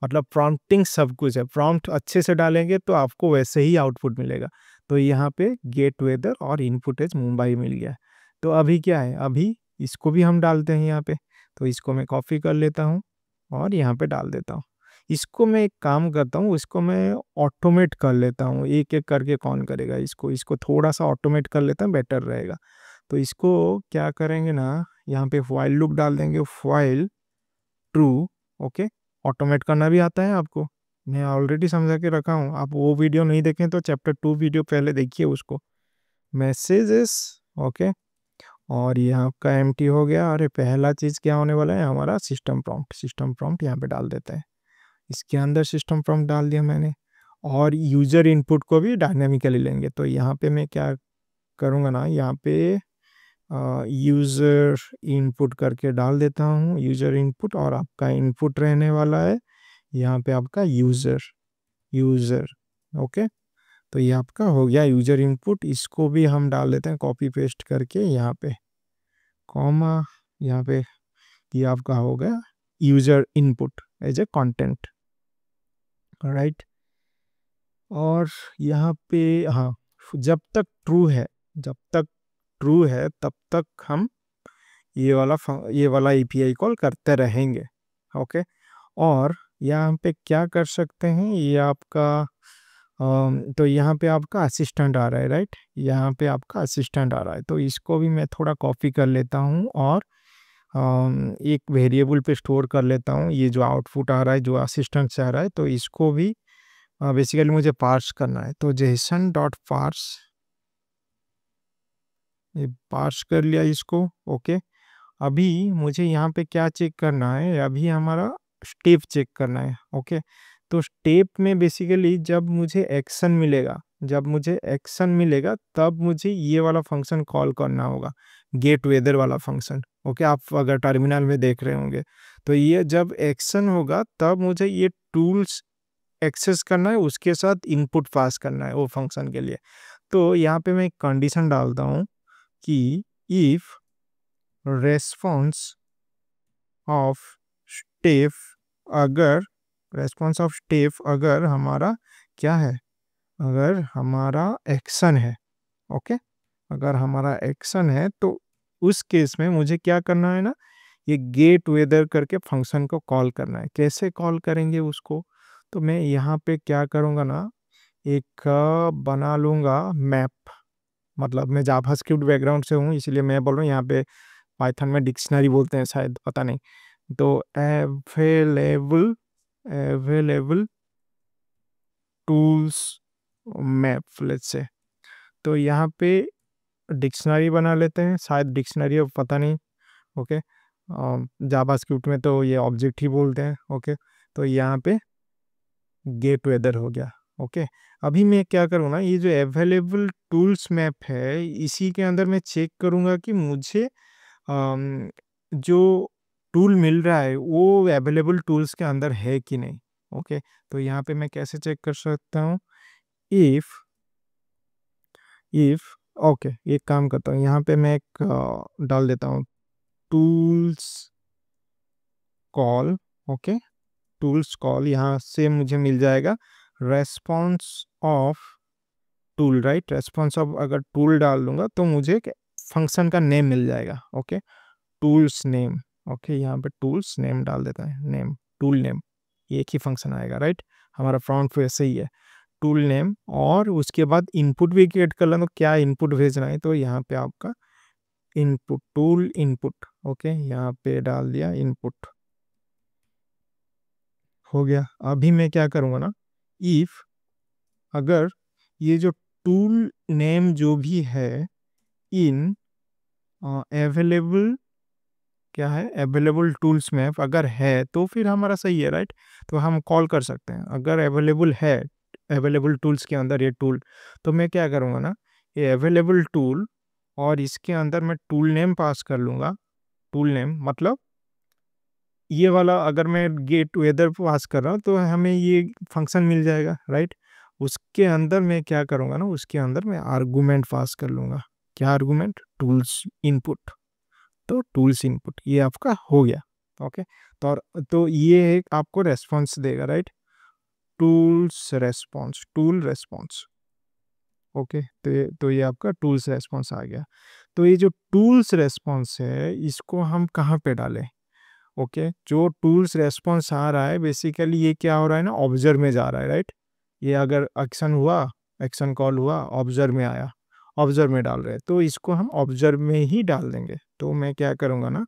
मतलब प्रॉम्प्टिंग सब कुछ है, प्रॉम्प्ट अच्छे से डालेंगे तो आपको वैसे ही आउटपुट मिलेगा। तो यहाँ पे गेट वेदर और इनपुट एज मुंबई मिल गया। तो अभी क्या है, अभी इसको भी हम डालते हैं यहाँ पे। तो इसको मैं कॉपी कर लेता हूँ और यहाँ पे डाल देता हूँ। इसको मैं एक काम करता हूँ, इसको मैं ऑटोमेट कर लेता हूँ, एक एक करके कौन करेगा इसको, इसको थोड़ा सा ऑटोमेट कर लेता हूँ, बेटर रहेगा। तो इसको क्या करेंगे ना, यहाँ पे व्हाइल लूप डाल देंगे, व्हाइल ट्रू, ओके। ऑटोमेट करना भी आता है आपको, मैं ऑलरेडी समझा के रखा हूँ। आप वो वीडियो नहीं देखें तो चैप्टर 2 वीडियो पहले देखिए उसको। Messages, okay. और यहाँ का एम्प्टी हो गया। और पहला चीज़ क्या होने वाला है, हमारा सिस्टम प्रॉम्प्ट, सिस्टम प्रॉम्प्ट यहाँ पे डाल देते हैं। इसके अंदर सिस्टम प्रॉम्प्ट डाल दिया मैंने। और यूज़र इनपुट को भी डायनेमिकली लेंगे। तो यहाँ पे मैं क्या करूँगा ना, यहाँ पे यूज़र इनपुट करके डाल देता हूँ, यूज़र इनपुट। और आपका इनपुट रहने वाला है यहाँ पे आपका यूज़र, यूज़र, ओके। तो ये आपका हो गया यूज़र इनपुट। इसको भी हम डाल देते हैं कॉपी पेस्ट करके यहाँ पे, कॉमा, यहाँ पे। ये आपका हो गया user input as a content, right. और यहाँ पे, हाँ, जब तक ट्रू है, जब तक ट्रू है तब तक हम ये वाला एपीआई कॉल करते रहेंगे, ओके। और यहाँ पे क्या कर सकते हैं, ये आपका तो यहाँ पे आपका असिस्टेंट आ रहा है, राइट। यहाँ पे आपका असिस्टेंट आ रहा है। तो इसको भी मैं थोड़ा कॉपी कर लेता हूँ और एक वेरिएबल पे स्टोर कर लेता हूँ। ये जो आउटपुट आ रहा है, जो असिस्टेंट से आ रहा है, तो इसको भी बेसिकली मुझे पार्स करना है। तो जेसन डॉट पार्स, ये पार्स कर लिया इसको, ओके। अभी मुझे यहाँ पे क्या चेक करना है, अभी हमारा स्टेप चेक करना है, ओके। तो स्टेप में बेसिकली जब मुझे एक्शन मिलेगा, जब मुझे एक्शन मिलेगा तब मुझे ये वाला फंक्शन कॉल करना होगा, गेट वेदर वाला फंक्शन, ओके। आप अगर टर्मिनल में देख रहे होंगे तो ये जब एक्शन होगा तब मुझे ये टूल्स एक्सेस करना है, उसके साथ इनपुट पास करना है वो फंक्शन के लिए। तो यहाँ पे मैं एक कंडीशन डालता हूँ कि इफ रेस्पॉन्स ऑफ स्टेप, अगर रेस्पॉन्स ऑफ स्टेप अगर हमारा क्या है, अगर हमारा एक्शन है, ओके। अगर हमारा एक्शन है तो उस केस में मुझे क्या करना है ना, ये गेट वेदर करके फंक्शन को कॉल करना है। कैसे कॉल करेंगे उसको, तो मैं यहाँ पे क्या करूँगा ना, एक बना लूँगा मैप। मतलब मैं जावास्क्रिप्ट बैकग्राउंड से हूँ इसलिए मैं बोल रहा हूँ, यहाँ पे पाइथन में डिक्शनरी बोलते हैं शायद, पता नहीं। तो available, available tools map let's say. तो यहाँ पे डिक्शनरी बना लेते हैं, शायद डिक्शनरी, अब पता नहीं, ओके। जावास्क्रिप्ट में तो ये ऑब्जेक्ट ही बोलते हैं। ओके, तो यहाँ पे गेट वेदर हो गया। ओके, अभी मैं क्या करूँ ना, ये जो अवेलेबल टूल्स मैप है इसी के अंदर मैं चेक करूँगा कि मुझे जो टूल मिल रहा है वो अवेलेबल टूल्स के अंदर है कि नहीं। ओके, तो यहाँ पे मैं कैसे चेक कर सकता हूँ, इफ इफ ओके, एक काम करता हूँ, यहाँ पे मैं एक डाल देता हूँ tools call. Okay, tools call, यहाँ से मुझे मिल जाएगा response of tool, right. Response of अगर टूल डाल दूंगा तो मुझे फंक्शन का नेम मिल जाएगा। Okay, tools name. ओके, यहाँ पे टूल्स नेम डाल देता है, नेम, टूल नेम, एक ही फंक्शन आएगा, राइट। हमारा फ्रंट वैसे ही है, टूल नेम। और उसके बाद इनपुट भी क्रिएट कर लेना, तो क्या इनपुट भेजना है, तो यहाँ पे आपका इनपुट, टूल इनपुट। ओके, यहाँ पे डाल दिया इनपुट, हो गया। अभी मैं क्या करूँगा ना, इफ अगर ये जो टूल नेम जो भी है इन अवेलेबल, क्या है, अवेलेबल टूल्स मैप अगर है तो फिर हमारा सही है, राइट। तो हम कॉल कर सकते हैं अगर अवेलेबल है, अवेलेबल टूल्स के अंदर ये टूल। तो मैं क्या करूँगा ना, ये अवेलेबल टूल और इसके अंदर मैं टूल नेम पास कर लूँगा। टूल नेम मतलब ये वाला, अगर मैं गेट वेदर पास कर रहा हूँ तो हमें ये फंक्शन मिल जाएगा, राइट। उसके अंदर मैं क्या करूँगा ना, उसके अंदर मैं आर्गुमेंट पास कर लूँगा। क्या आर्गुमेंट, टूल्स इनपुट। तो टूल्स इनपुट ये आपका हो गया। ओके, तो ये एक आपको रेस्पॉन्स देगा, right. Tools response, tool response. Okay, तो ये आपका टूल्स रेस्पॉन्स आ गया। तो ये जो टूल्स रेस्पॉन्स है इसको हम कहाँ पे डालें। ओके, जो टूल्स रेस्पॉन्स आ रहा है बेसिकली ये क्या हो रहा है ना, ऑब्जर्व में जा रहा है, राइट। ये अगर एक्शन हुआ, एक्शन कॉल हुआ, ऑब्जर्व में आया, ऑब्जर्व में डाल रहे हैं, तो इसको हम ऑब्जर्व में ही डाल देंगे। तो मैं क्या करूँगा ना,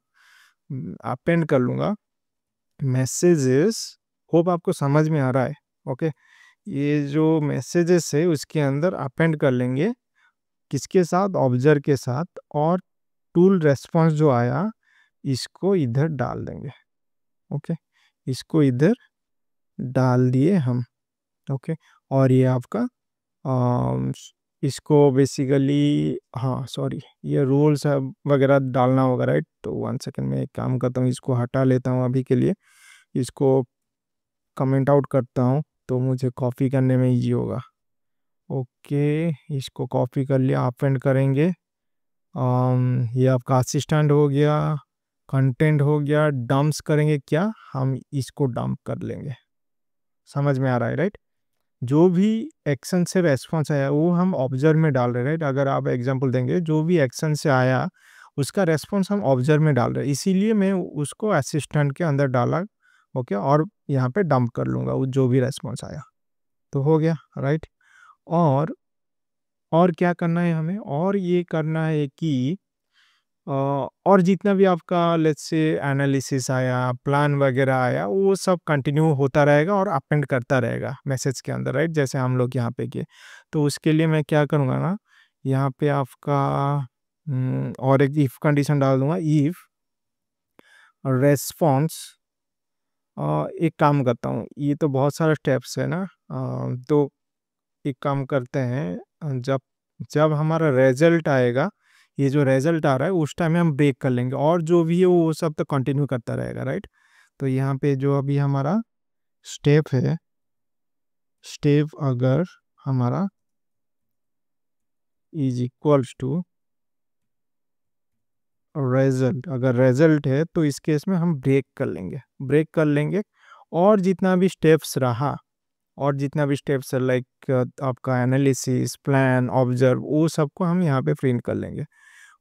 अपेंड कर लूँगा मैसेजेस। होप आपको समझ में आ रहा है। ओके, ये जो मैसेजेस है उसके अंदर अपेंड कर लेंगे, किसके साथ, ऑब्जर्व के साथ। और टूल रेस्पॉन्स जो आया इसको इधर डाल देंगे। ओके, इसको इधर डाल दिए हम। ओके, और ये आपका अम, इसको बेसिकली, हाँ सॉरी, ये रूल्स वगैरह डालना होगा, राइट। तो 1 सेकंड में एक काम करता हूँ, इसको हटा लेता हूँ अभी के लिए, इसको कमेंट आउट करता हूँ तो मुझे कॉपी करने में इजी होगा। ओके, इसको कॉपी कर लिया, अपेंड करेंगे। ये आपका असिस्टेंट हो गया, कंटेंट हो गया, डंप्स करेंगे, क्या हम इसको डंप कर लेंगे। समझ में आ रहा है, राइट। जो भी एक्शन से रेस्पॉन्स आया वो हम ऑब्जर्व में डाल रहे हैं, राइट। अगर आप एग्जांपल देंगे, जो भी एक्शन से आया उसका रेस्पॉन्स हम ऑब्जर्व में डाल रहे हैं, इसीलिए मैं उसको असिस्टेंट के अंदर डाला। ओके, और यहाँ पे डंप कर लूँगा वो जो भी रेस्पॉन्स आया, तो हो गया, राइट। और और क्या करना है हमें, और ये करना है कि और जितना भी आपका लेट्स से एनालिसिस आया, प्लान वगैरह आया, वो सब कंटिन्यू होता रहेगा और अपेंड करता रहेगा मैसेज के अंदर, राइट, जैसे हम लोग यहाँ पे किए। तो उसके लिए मैं क्या करूँगा ना, यहाँ पे आपका और एक इफ कंडीशन डाल दूंगा, इफ रेस्पॉन्स। एक काम करता हूँ, ये तो बहुत सारे स्टेप्स है ना, तो एक काम करते हैं, जब जब हमारा रिजल्ट आएगा, ये जो रिजल्ट आ रहा है उस टाइम में हम ब्रेक कर लेंगे, और जो भी है वो सब तो कंटिन्यू करता रहेगा, राइट। तो यहाँ पे जो अभी हमारा स्टेप है, स्टेप अगर हमारा इज इक्वल्स टू रिजल्ट, अगर रिजल्ट है तो इस केस में हम ब्रेक कर लेंगे, ब्रेक कर लेंगे। और जितना भी स्टेप्स रहा, और जितना भी स्टेप्स है लाइक आपका एनालिसिस, प्लान, ऑब्जर्व, वो सबको हम यहाँ पे प्रिंट कर लेंगे।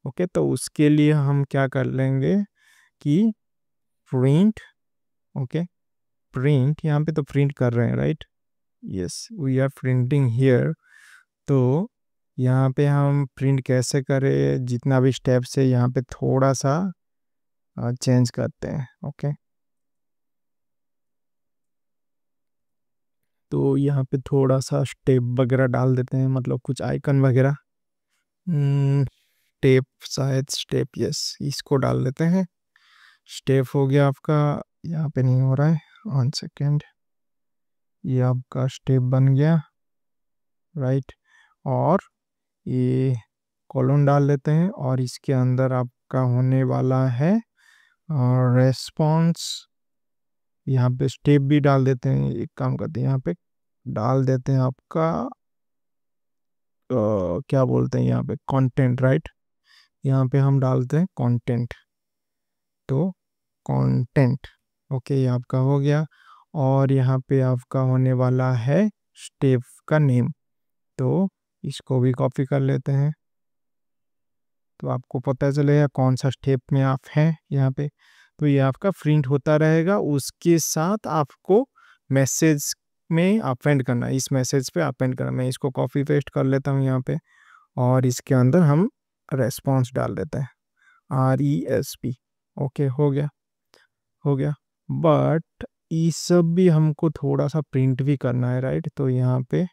ओके, तो उसके लिए हम क्या कर लेंगे कि प्रिंट, ओके, प्रिंट, यहाँ पे तो प्रिंट कर रहे हैं, right. Yes, we are printing here. तो यहाँ पे हम प्रिंट कैसे करें, जितना भी स्टेप्स है यहाँ पे थोड़ा सा चेंज करते हैं। ओके, तो यहाँ पे थोड़ा सा स्टेप वगैरह डाल देते हैं, मतलब कुछ आइकन वगैरह, स्टेप, शायद स्टेप, यस, इसको डाल देते हैं। स्टेप हो गया आपका, यहाँ पे नहीं हो रहा है, 1 सेकेंड, ये आपका स्टेप बन गया, राइट। और ये कॉलन डाल लेते हैं और इसके अंदर आपका होने वाला है रेस्पॉन्स। यहाँ पे स्टेप भी डाल देते हैं, एक काम करते हैं यहाँ पे डाल देते हैं आपका क्या बोलते हैं यहाँ पे कंटेंट, राइट। यहाँ पे हम डालते हैं कंटेंट, तो कंटेंट, ओके, ये आपका हो गया। और यहाँ पे आपका होने वाला है स्टेप का नेम, तो इसको भी कॉपी कर लेते हैं, तो आपको पता चलेगा कौन सा स्टेप में आप हैं यहाँ पे। तो ये आपका प्रिंट होता रहेगा, उसके साथ आपको मैसेज में अपेंड करना है, इस मैसेज पे अपेंड करना। मैं इसको कॉपी पेस्ट कर लेता हूँ यहाँ पे, और इसके अंदर हम रेस्पॉन्स डाल देते हैं, RESP, ओके, हो गया, हो गया। बट ये सब भी हमको थोड़ा सा प्रिंट भी करना है, राइट। तो यहाँ पे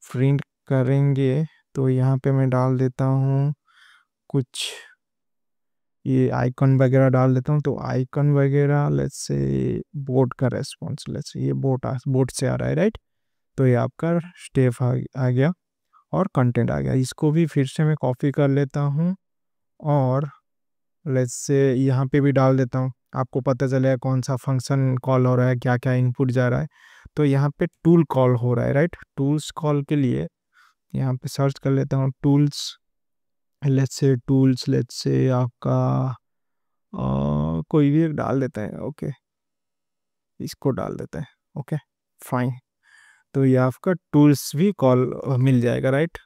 प्रिंट करेंगे, तो यहाँ पे मैं डाल देता हूँ कुछ ये आइकन वगैरह डाल देता हूँ। तो आइकन वगैरह लेट्स से बोट का रेस्पॉन्स, लेट्स से ये बोट से आ रहा है, राइट। तो ये आपका स्टेप आ गया और कंटेंट आ गया। इसको भी फिर से मैं कॉपी कर लेता हूँ और लेट्स से यहाँ पे भी डाल देता हूँ, आपको पता चलेगा कौन सा फंक्शन कॉल हो रहा है, क्या क्या इनपुट जा रहा है। तो यहाँ पे टूल कॉल हो रहा है, राइट। टूल्स कॉल के लिए यहाँ पे सर्च कर लेता हूँ टूल्स, लेट्स से आपका कोई भी एक डाल देते हैं, ओके, इसको डाल देते हैं, ओके, फाइन। तो ये आपका टूल्स भी कॉल मिल जाएगा, राइट।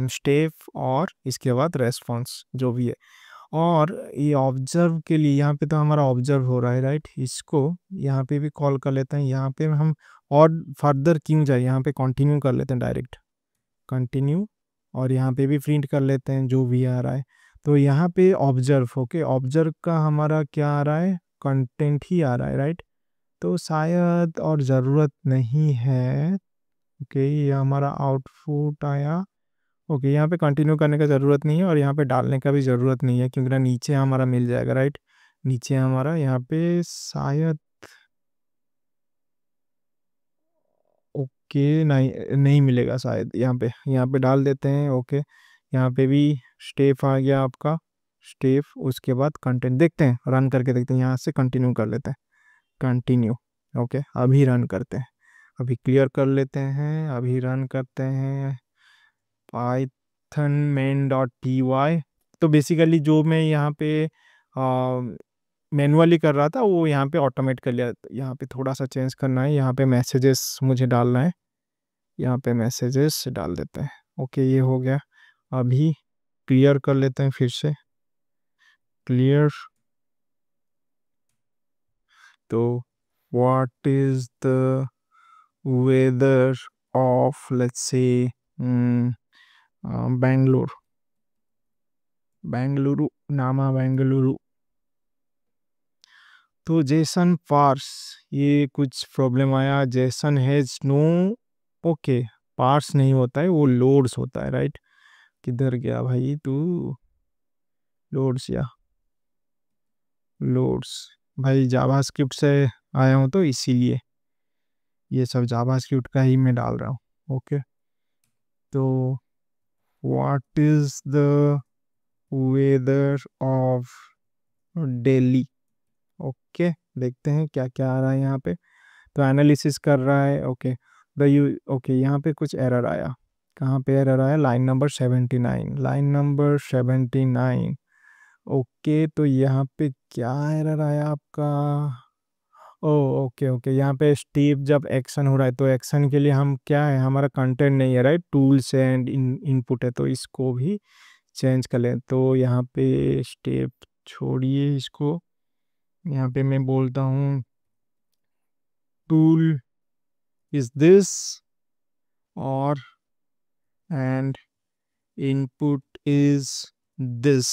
स्टेप और इसके बाद रेस्पॉन्स जो भी है। और ये ऑब्जर्व के लिए यहाँ पे तो हमारा ऑब्जर्व हो रहा है, राइट। इसको यहाँ पे भी कॉल कर लेते हैं, यहाँ पे हम और फर्दर क्यों जाए, यहाँ पे कंटिन्यू कर लेते हैं, डायरेक्ट कंटिन्यू, और यहाँ पे भी प्रिंट कर लेते हैं जो भी आ रहा है। तो यहाँ पे ऑब्जर्व, ओके, ऑब्जर्व का हमारा क्या आ रहा है, कंटेंट ही आ रहा है, राइट। तो शायद और ज़रूरत नहीं है, ओके, ये हमारा आउटपुट आया, ओके। यहाँ पे कंटिन्यू करने का ज़रूरत नहीं है और यहाँ पे डालने का भी ज़रूरत नहीं है, क्योंकि ना नीचे हमारा मिल जाएगा, राइट। नीचे हमारा यहाँ पे शायद, ओके, नहीं नहीं मिलेगा शायद, यहाँ पे डाल देते हैं, ओके। यहाँ पे भी स्टेप आ गया आपका, स्टेप, उसके बाद कंटेंट, देखते हैं रन करके देखते हैं, यहाँ से कंटिन्यू कर लेते हैं, कंटिन्यू, ओके। अभी रन करते हैं, अभी क्लियर कर लेते हैं, अभी रन करते हैं python main.py। तो बेसिकली जो मैं यहाँ पे मैनुअली कर रहा था वो यहाँ पे ऑटोमेट कर लिया। यहाँ पे थोड़ा सा चेंज करना है, यहाँ पे मैसेजेस मुझे डालना है, यहाँ पे मैसेजेस डाल देते हैं, ओके, ये हो गया। अभी क्लियर कर लेते हैं फिर से, क्लियर। तो what is the weather of let's say Bangalore, Bengaluru, नामा बेंगलुरु। तो जेसन पार्स, ये कुछ प्रॉब्लम आया, JSON has no, okay, parse नहीं होता है, वो लोड्स होता है, राइट। किधर गया भाई तू, लोड्स या लोड्स, भाई जावास्क्रिप्ट से आया हूँ तो इसीलिए ये सब जावास्क्रिप्ट का ही मैं डाल रहा हूँ, ओके। तो what is the weather of Delhi, okay, देखते हैं क्या क्या आ रहा है यहाँ पे। तो एनालिसिस कर रहा है, ओके, द यू, ओके, यहाँ पे कुछ एरर आया, कहाँ पे एरर आया, line number 79, line number 79, okay. तो यहाँ पे क्या एरर आया आपका, ओ, ओके, ओके, यहाँ पे स्टेप जब एक्शन हो रहा है तो एक्शन के लिए हम क्या है, हमारा कंटेंट नहीं है, राइट, टूल्स एंड इनपुट है, तो इसको भी चेंज कर लें। तो यहाँ पे स्टेप छोड़िए इसको, यहाँ पे मैं बोलता हूँ टूल इज दिस, और and input is this,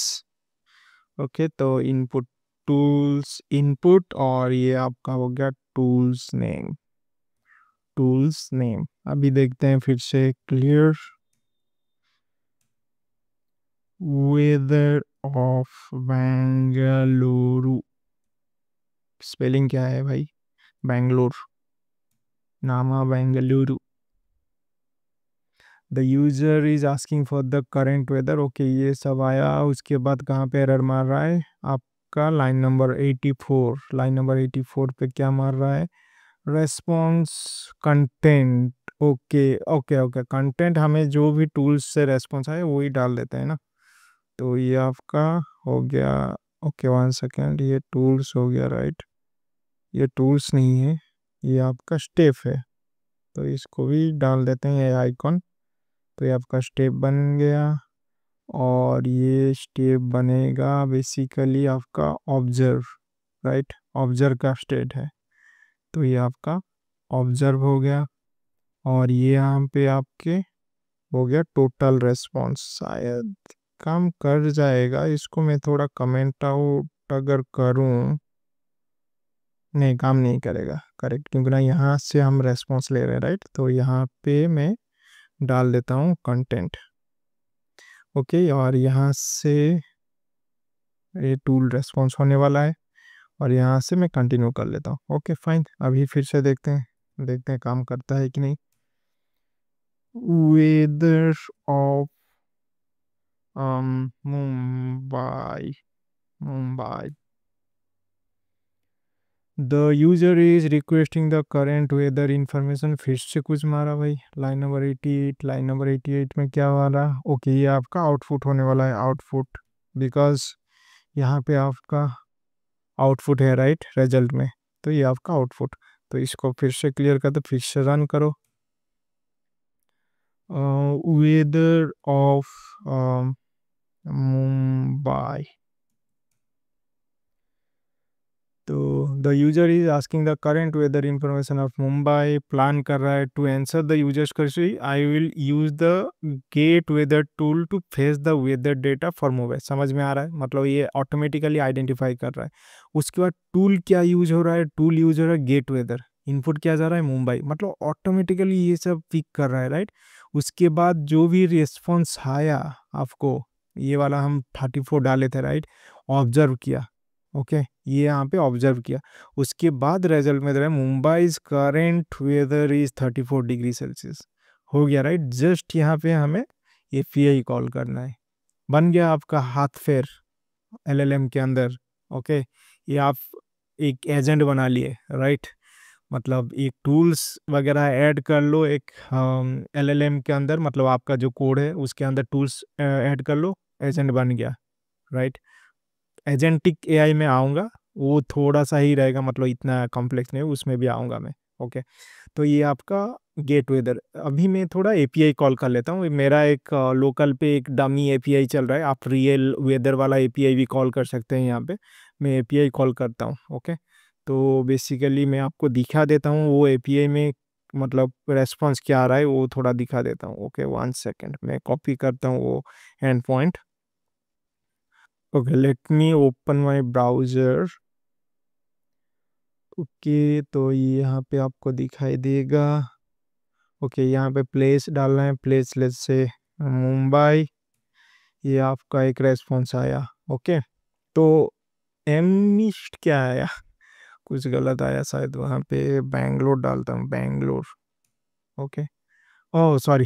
okay. तो इनपुट, टूल्स इनपुट, और ये आपका हो गया टूल्स नेम, टूल्स नेम। अभी देखते हैं फिर से, clear, weather of Bengaluru, spelling क्या है भाई? बैंगलोर, नामा Bengaluru. The user is asking for the current weather. Okay, ये सब आया। उसके बाद कहाँ पे एरर मार रहा है आपका? Line number 84। लाइन नंबर 84 पे क्या मार रहा है? Response content. Okay okay okay, content हमें जो भी टूल्स से रेस्पॉन्स आए वही डाल देते हैं ना। तो ये आपका हो गया। ओके, 1 सेकेंड, ये टूल्स हो गया राइट। ये टूल्स नहीं है, ये आपका स्टेप है। तो इसको भी डाल देते हैं, ये आइकॉन। तो ये आपका स्टेप बन गया। और ये स्टेप बनेगा बेसिकली आपका ऑब्जर्व, राइट? ऑब्जर्व का स्टेट है। तो ये आपका ऑब्जर्व हो गया। और ये यहाँ पे आपके हो गया टोटल रेस्पॉन्स। शायद काम कर जाएगा। इसको मैं थोड़ा कमेंट आउट अगर करूँ, नहीं काम नहीं करेगा करेक्ट, क्योंकि ना यहाँ से हम रेस्पॉन्स ले रहे हैं राइट। तो यहाँ पे मैं डाल देता हूँ कंटेंट। ओके, और यहाँ से ये टूल रेस्पॉन्स होने वाला है। और यहाँ से मैं कंटिन्यू कर लेता हूँ। ओके फाइन, अभी फिर से देखते हैं काम करता है कि नहीं। Weather of Mumbai, Mumbai. The user is requesting the current weather information. फिर से कुछ मारा भाई। Line number 88। लाइन नंबर 88 में क्या मारा? ओके, ये आपका आउटपुट होने वाला है, आउटपुट। बिकॉज यहाँ पे आपका आउटपुट है राइट, रिजल्ट में। तो ये आपका आउटपुट। तो इसको फिर से क्लियर कर दो, फिर से रन करो। Weather of Mumbai. तो the user is asking the current weather information of Mumbai. Plan कर रहा है to answer the user's question, I will use the get weather tool to fetch the weather data for Mumbai. समझ में आ रहा है? मतलब ये ऑटोमेटिकली आइडेंटिफाई कर रहा है। उसके बाद टूल क्या यूज हो रहा है? टूल यूज हो रहा है गेट वेदर। इनपुट क्या जा रहा है? मुंबई। मतलब ऑटोमेटिकली ये सब पिक कर रहा है राइट। उसके बाद जो भी रिस्पॉन्स आया आपको, ये वाला हम 34 डाले थे राइट, ऑब्जर्व किया। ओके, ये यहाँ पे ऑब्जर्व किया। उसके बाद रिजल्ट में दे रहा है Mumbai current weather is 34 degree Celsius. हो गया राइट। जस्ट यहाँ पे हमें एपीआई कॉल करना है। बन गया आपका हाथ फेर एलएलएम के अंदर। ओके, ये आप एक एजेंट बना लिए राइट। मतलब एक टूल्स वगैरह ऐड कर लो एक एलएलएम के अंदर, मतलब आपका जो कोड है उसके अंदर टूल्स ऐड कर लो, एजेंट बन गया राइट। एजेंटिक एआई में आऊँगा, वो थोड़ा सा ही रहेगा, मतलब इतना कॉम्प्लेक्स नहीं है, उसमें भी आऊँगा मैं। ओके, तो ये आपका गेट वेदर। अभी मैं थोड़ा एपीआई कॉल कर लेता हूँ। मेरा एक लोकल पे एक डमी एपीआई चल रहा है, आप रियल वेदर वाला एपीआई भी कॉल कर सकते हैं यहाँ पे। मैं एपीआई कॉल करता हूँ। ओके, तो बेसिकली मैं आपको दिखा देता हूँ वो एपीआई में मतलब रेस्पॉन्स क्या आ रहा है, वो थोड़ा दिखा देता हूँ। ओके 1 सेकेंड, मैं कॉपी करता हूँ वो and point. Okay, let me open my browser. Okay, तो ये यहाँ पे आपको दिखाई देगा। ओके, यहाँ पे प्लेस डालना है, प्लेस लेट्स से मुंबई। ये आपका एक रेस्पॉन्स आया। ओके, तो एमिस्ट क्या आया? कुछ गलत आया शायद, वहाँ पे बैंगलोर डालता हूँ, Bangalore. Okay, oh sorry,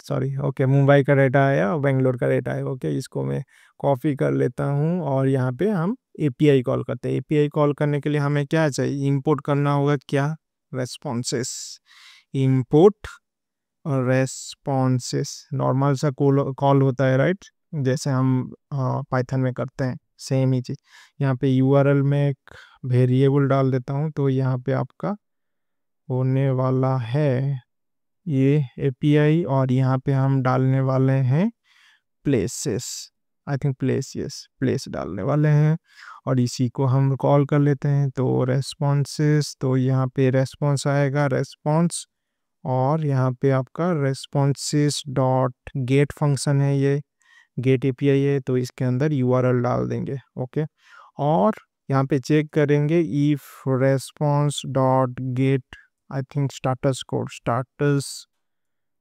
sorry. Okay, Mumbai का डेटा आया और बेंगलोर का डेटा आया। ओके, इसको मैं कॉपी कर लेता हूँ और यहाँ पे हम एपीआई कॉल करते हैं। एपीआई कॉल करने के लिए हमें क्या चाहिए? इंपोर्ट करना होगा क्या? रेस्पॉन्सेस। इंपोर्ट और रेस्पॉन्सेस नॉर्मल सा कॉल कॉल होता है राइट, जैसे हम पाइथन में करते हैं, सेम ही चीज़। यहाँ पे यूआरएल में एक वेरिएबल डाल देता हूँ। तो यहाँ पे आपका होने वाला है ये एपीआई, और यहाँ पे हम डालने वाले हैं places. I think place, yes place डालने वाले हैं। और इसी को हम कॉल कर लेते हैं। तो रेस्पॉन्सेस, तो यहाँ पे रेस्पॉन्स आएगा, रेस्पॉन्स। और यहाँ पे आपका रेस्पॉन्सेस डॉट गेट फंक्शन है, ये गेट एपीआई है। तो इसके अंदर यूआरएल डाल देंगे। ओके, और यहाँ पे चेक करेंगे if response dot gate, I think status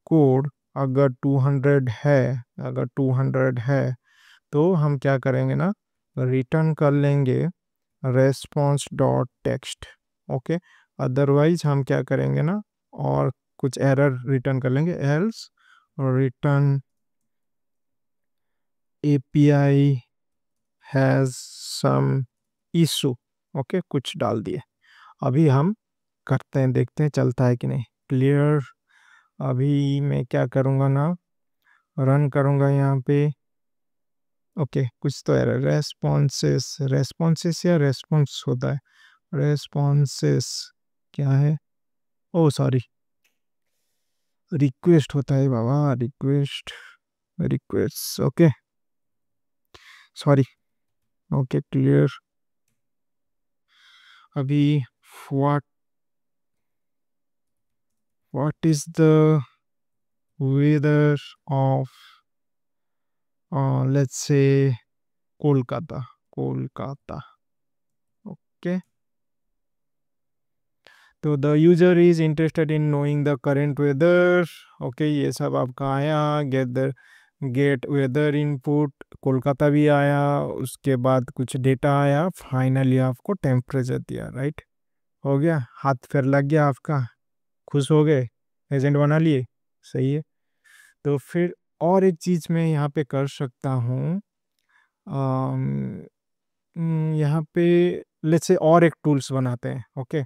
code अगर 200 है, अगर 200 है तो हम क्या करेंगे ना, रिटर्न कर लेंगे response dot text. Okay, otherwise हम क्या करेंगे ना, और कुछ एरर रिटर्न कर लेंगे, else return API has some issue. Okay, कुछ डाल दिए। अभी हम करते हैं, देखते हैं चलता है कि नहीं। क्लियर। अभी मैं क्या करूँगा ना, रन करूँगा यहाँ पे। ओके, कुछ तो एरर, रेस्पॉन्सेस, रेस्पॉन्सेस या रेस्पॉन्स होता है, रेस्पॉन्सेस क्या है, ओ सॉरी, रिक्वेस्ट होता है बाबा, request, request. Okay, sorry. Okay, clear. अभी what what is the weather of let's say Kolkata, Kolkata. Okay, तो the user is interested in knowing the current weather. Okay, ये सब आपका आया, गेट वेदर इनपुट, कोलकाता भी आया, उसके बाद कुछ डेटा आया, फाइनली आपको टेम्परेचर दिया। राइट, हो गया, हाथ फेर लग गया आपका, खुश हो गए, एजेंट बना लिए। सही है। तो फिर और एक चीज़ मैं यहाँ पे कर सकता हूँ, यहाँ पे लेट्स से और एक टूल्स बनाते हैं। ओके,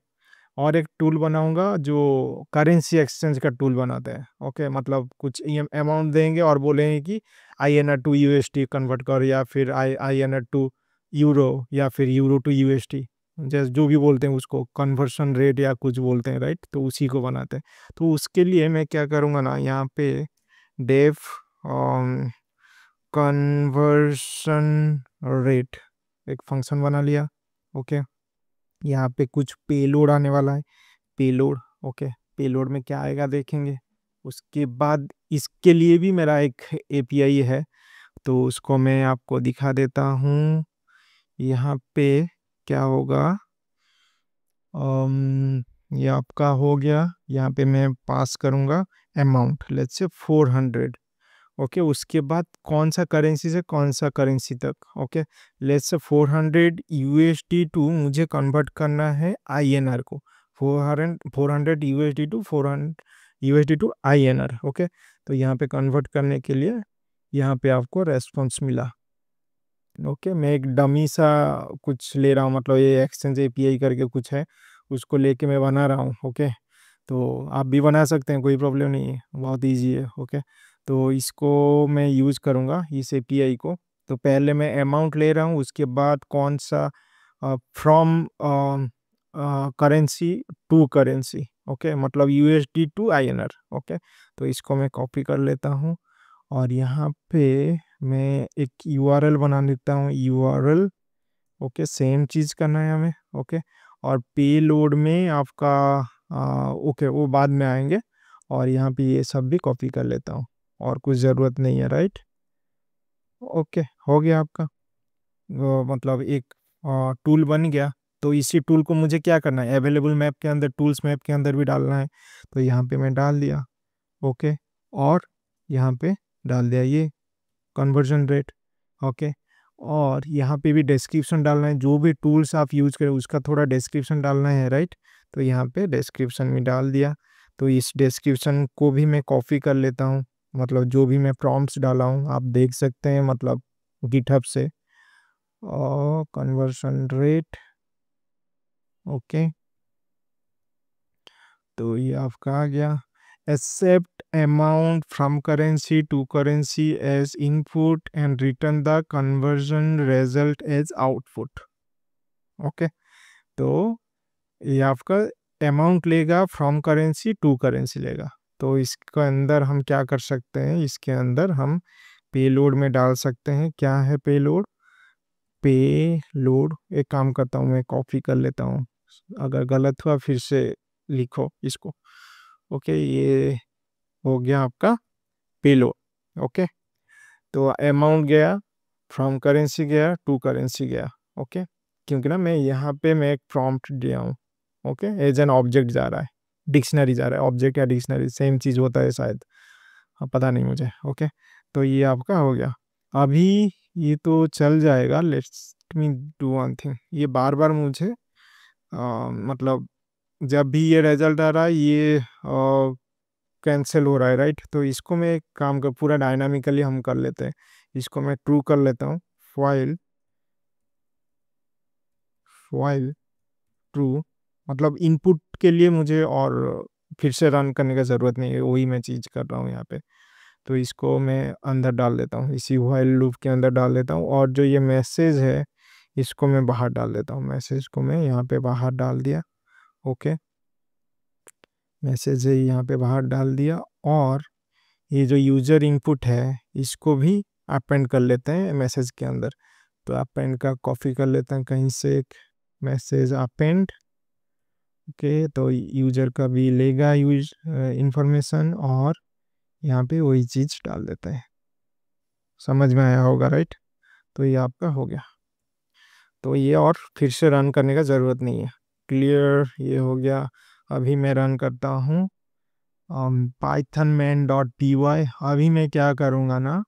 और एक टूल बनाऊंगा जो करेंसी एक्सचेंज का टूल बनाते हैं। ओके, मतलब कुछ अमाउंट देंगे और बोलेंगे कि INR टू USD कन्वर्ट कर, या फिर INR टू यूरो, या फिर यूरो टू USD, जैसे जो भी बोलते हैं उसको, कन्वर्शन रेट या कुछ बोलते हैं। राइट, तो उसी को बनाते हैं। तो उसके लिए मैं क्या करूँगा ना, यहाँ पे डेफ कन्वर्शन रेट एक फंक्शन बना लिया। ओके, यहाँ पे कुछ पेलोड आने वाला है, पेलोड। ओके, पेलोड में क्या आएगा देखेंगे। उसके बाद इसके लिए भी मेरा एक API है, तो उसको मैं आपको दिखा देता हूँ। यहाँ पे क्या होगा, ये आपका हो गया। यहाँ पे मैं पास करूँगा अमाउंट, लेट्स से 400। ओके, उसके बाद कौन सा करेंसी से कौन सा करेंसी तक। Okay, let's say 400 USD to मुझे कन्वर्ट करना है INR को, 400 USD to 400 USD to INR। Okay, तो यहाँ पे कन्वर्ट करने के लिए यहाँ पे आपको रेस्पॉन्स मिला। ओके, मैं एक डमी सा कुछ ले रहा हूँ, मतलब ये एक्सचेंज API करके कुछ है, उसको लेके मैं बना रहा हूँ। ओके, तो आप भी बना सकते हैं, कोई प्रॉब्लम नहीं है, बहुत इजी है। ओके, तो इसको मैं यूज़ करूँगा, इस API को। तो पहले मैं अमाउंट ले रहा हूँ, उसके बाद कौन सा, from currency to currency. Okay, मतलब USD टू INR। ओके, तो इसको मैं कॉपी कर लेता हूँ, और यहाँ पे मैं एक URL बना देता हूँ, URL। ओके, सेम चीज़ करना है हमें। ओके, और पे लोड में आपका ओके, वो बाद में आएंगे। और यहाँ पे ये सब भी कॉपी कर लेता हूँ, और कुछ ज़रूरत नहीं है। राइट, ओके, हो गया आपका, मतलब एक टूल बन गया। तो इसी टूल को मुझे क्या करना है, अवेलेबल मैप के अंदर, टूल्स मैप के अंदर भी डालना है। तो यहाँ पे मैं डाल दिया। ओके, और यहाँ पे डाल दिया ये कन्वर्जन रेट। ओके, और यहाँ पे भी डिस्क्रिप्शन डालना है, जो भी टूल्स आप यूज करें उसका थोड़ा डिस्क्रिप्शन डालना है। राइट, तो यहाँ पे डिस्क्रिप्शन में डाल दिया। तो इस डिस्क्रिप्शन को भी मैं कॉपी कर लेता हूँ, मतलब जो भी मैं प्रॉम्प्ट्स डाला हूँ आप देख सकते हैं, मतलब गिटहब से। और कन्वर्शन रेट, ओके, तो ये आपका आ गया। Accept amount from currency to currency as input and return the conversion result as output. Okay, तो ये आपका अमाउंट लेगा, फ्रॉम करेंसी टू करेंसी लेगा। तो इसके अंदर हम क्या कर सकते हैं, इसके अंदर हम पेलोड में डाल सकते हैं। क्या है पेलोड, पेलोड एक काम करता हूँ, मैं कॉपी कर लेता हूँ, अगर गलत हुआ फिर से लिखो इसको। ओके, ये हो गया आपका पेलोड। ओके, तो अमाउंट गया, फ्रॉम करेंसी गया, टू करेंसी गया। ओके, क्योंकि ना मैं यहाँ पे मैं एक प्रॉम्प्ट दिया हूँ। ओके, एज एन ऑब्जेक्ट जा रहा है, डिक्शनरी जा रहा है, ऑब्जेक्ट या डिक्शनरी सेम चीज़ होता है शायद, हाँ, पता नहीं मुझे। ओके, तो ये आपका हो गया। अभी ये तो चल जाएगा, let's me do one thing, ये बार बार मुझे मतलब जब भी ये रिजल्ट आ रहा है ये कैंसिल हो रहा है, राइट। तो इसको मैं एक काम कर, पूरा डायनामिकली हम कर लेते हैं। इसको मैं ट्रू कर लेता हूँ, फाइल फाइल ट्रू, मतलब इनपुट के लिए मुझे और फिर से रन करने का ज़रूरत नहीं है, वही मैं चीज़ कर रहा हूँ यहाँ पे। तो इसको मैं अंदर डाल देता हूँ, इसी वाइल लूप के अंदर डाल देता हूँ, और जो ये मैसेज है इसको मैं बाहर डाल देता हूँ। मैसेज को मैं यहाँ पे बाहर डाल दिया, ओके। मैसेज है यहाँ पे बाहर डाल दिया, और ये जो यूज़र इनपुट है इसको भी अपेंड कर लेते हैं मैसेज के अंदर। तो अपेंड का कॉपी कर लेते हैं कहीं से, एक मैसेज अपेंड, ओके। तो यूज़र का भी लेगा यूज इंफॉर्मेशन, और यहाँ पे वही चीज़ डाल देता है। समझ में आया होगा, राइट। तो ये आपका हो गया। तो ये और फिर से रन करने का ज़रूरत नहीं है, क्लियर, ये हो गया। अभी मैं रन करता हूँ pythonman.py। अभी मैं क्या करूँगा ना,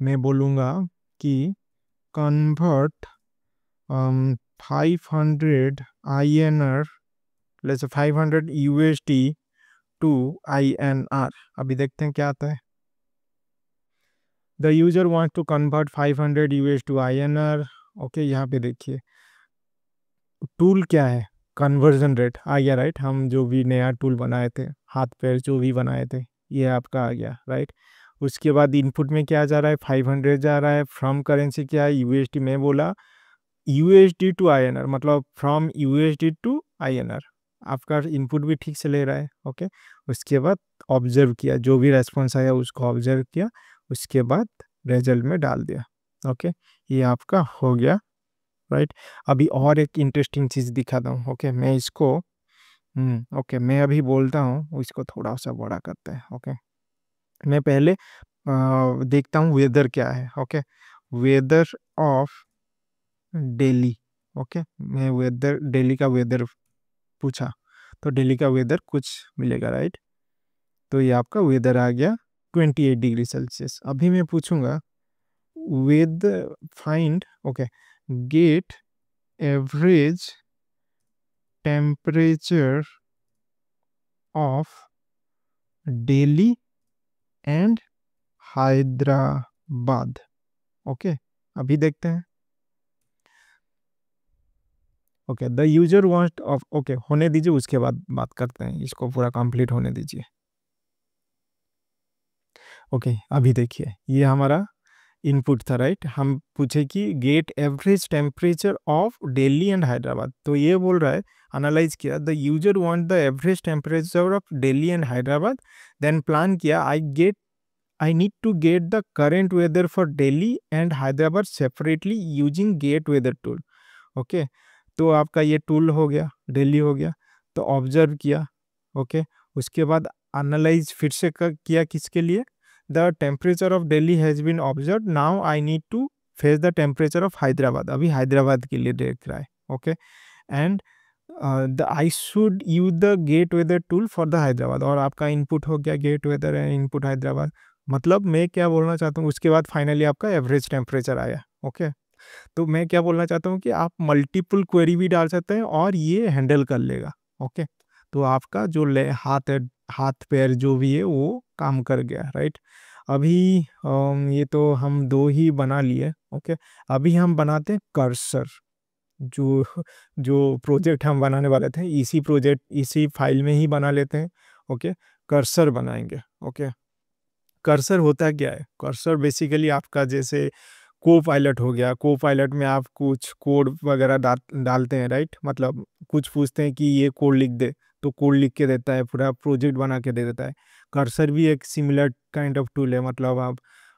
मैं बोलूँगा कि convert 500 INR, let's 500 USD to INR। अभी देखते हैं क्या आता है। The user want to convert 500 US to INR, okay. यहाँ पे देखिए टूल क्या है, कन्वर्जन रेट आ गया, राइट। हम जो भी नया टूल बनाए थे, हाथ पैर जो भी बनाए थे, ये आपका आ गया, राइट। उसके बाद इनपुट में क्या जा रहा है, 500 जा रहा है। फ्रॉम करेंसी क्या है, USD। में बोला USD टू INR, मतलब फ्रॉम USD टू INR। आपका इनपुट भी ठीक से ले रहा है, ओके। उसके बाद ऑब्जर्व किया, जो भी रेस्पॉन्स आया उसको ऑब्जर्व किया, उसके बाद रिजल्ट में डाल दिया, ओके। ये आपका हो गया, राइट। अभी और एक इंटरेस्टिंग चीज़ दिखाता हूँ, ओके। मैं इसको ओके, मैं अभी बोलता हूँ, इसको थोड़ा सा बड़ा करते हैं, ओके। मैं पहले देखता हूँ वेदर क्या है, okay. Weather of Delhi, okay. मैं वेदर, दिल्ली का वेदर पूछा, तो दिल्ली का वेदर कुछ मिलेगा, राइट। तो ये आपका वेदर आ गया 28 डिग्री सेल्सियस। अभी मैं पूछूंगा with find, okay, get average temperature of Delhi and Hyderabad, okay. अभी देखते हैं, okay. The user want of, okay, होने दीजिए, उसके बाद बात करते हैं, इसको पूरा कंप्लीट होने दीजिए, ओके। अभी देखिए ये हमारा इनपुट था, राइट। हम पूछे कि get average temperature of Delhi and Hyderabad, तो ये बोल रहा है, एनालाइज किया, the user want the average temperature of Delhi and Hyderabad, then plan किया, I need to get the current weather for Delhi and Hyderabad separately using get weather tool, okay. तो आपका ये टूल हो गया, दिल्ली हो गया। तो ऑब्जर्व किया, ओके। उसके बाद एनालाइज फिर से किया, किसके लिए, the temperature of Delhi has been observe, now I need to fetch the temperature of Hyderabad, अभी हैदराबाद के लिए देख रहा है, okay. And the I should use the get weather tool for the Hyderabad, और आपका इनपुट हो गया get weather and input Hyderabad. मतलब मैं क्या बोलना चाहता हूँ, उसके बाद फाइनली आपका एवरेज टेम्परेचर आया, ओके। तो मैं क्या बोलना चाहता हूँ कि आप मल्टीपल क्वेरी भी डाल सकते हैं और ये हैंडल कर लेगा, ओके। तो आपका जो हाथ पैर जो भी है वो काम कर गया, राइट। अभी ये तो हम दो ही बना लिए, ओके। अभी हम बनाते हैं कर्सर, जो जो प्रोजेक्ट हम बनाने वाले थे, इसी प्रोजेक्ट इसी फाइल में ही बना लेते हैं, ओके। कर्सर बनाएंगे, ओके। कर्सर होता क्या है, कर्सर बेसिकली आपका जैसे को पायलट हो गया। को पायलट में आप कुछ कोड वगैरह डालते हैं, राइट। मतलब कुछ पूछते हैं कि ये कोड लिख दे, तो कोड लिख के देता है, पूरा प्रोजेक्ट बना के दे देता है। कर्सर भी एक सिमिलर काइंड ऑफ टूल है, मतलब आप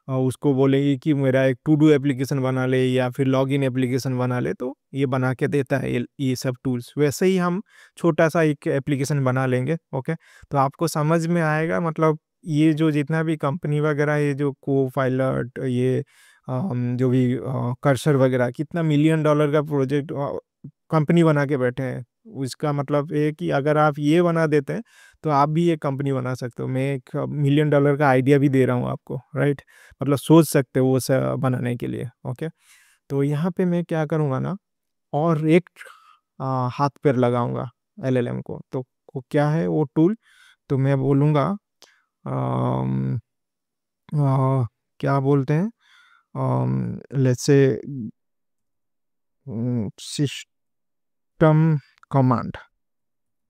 उसको बोलेंगे कि मेरा एक टू डू एप्लीकेशन बना ले या फिर लॉगिन एप्लीकेशन बना ले, तो ये बना के देता है ये सब टूल्स। वैसे ही हम छोटा सा एक एप्लीकेशन बना लेंगे, ओके। तो आपको समझ में आएगा, मतलब ये जो जितना भी कंपनी वगैरह, ये जो को पायलट, ये जो भी कर्सर वगैरह, कितना $1 million का प्रोजेक्ट कंपनी बना के बैठे हैं। उसका मतलब है कि अगर आप ये बना देते हैं तो आप भी एक कंपनी बना सकते हो। मैं एक $1 million का आइडिया भी दे रहा हूँ आपको, राइट। मतलब सोच सकते हो वो सब बनाने के लिए, ओके। तो यहाँ पे मैं क्या करूँगा ना, और एक हाथ पैर लगाऊंगा एलएलएम को। तो वो क्या है वो टूल, तो मैं बोलूँगा अम, क्या बोलते हैं, let's say system command.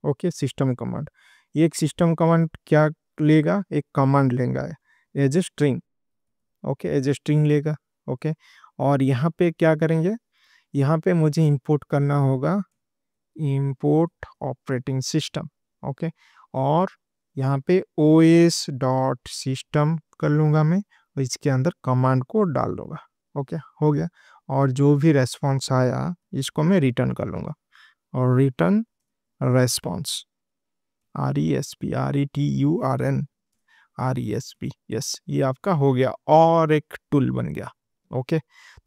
Okay, system command. ये एक सिस्टम कमांड क्या लेगा, एक कमांड लेगा as a string. Okay, as a string लेगा। ओके, और यहाँ पे क्या करेंगे, यहाँ पे मुझे इंपोर्ट करना होगा इंपोर्ट ऑपरेटिंग सिस्टम। ओके, और यहाँ पे ओएस डॉट सिस्टम कर लूँगा मैं, और इसके अंदर कमांड को डाल दूँगा। ओके, हो गया। और जो भी रेस्पॉन्स आया इसको मैं रिटर्न कर लूँगा, और रिटर्न रेस्पॉन्स, RESPRETURN यस, ये आपका हो गया और एक टूल बन गया। ओके,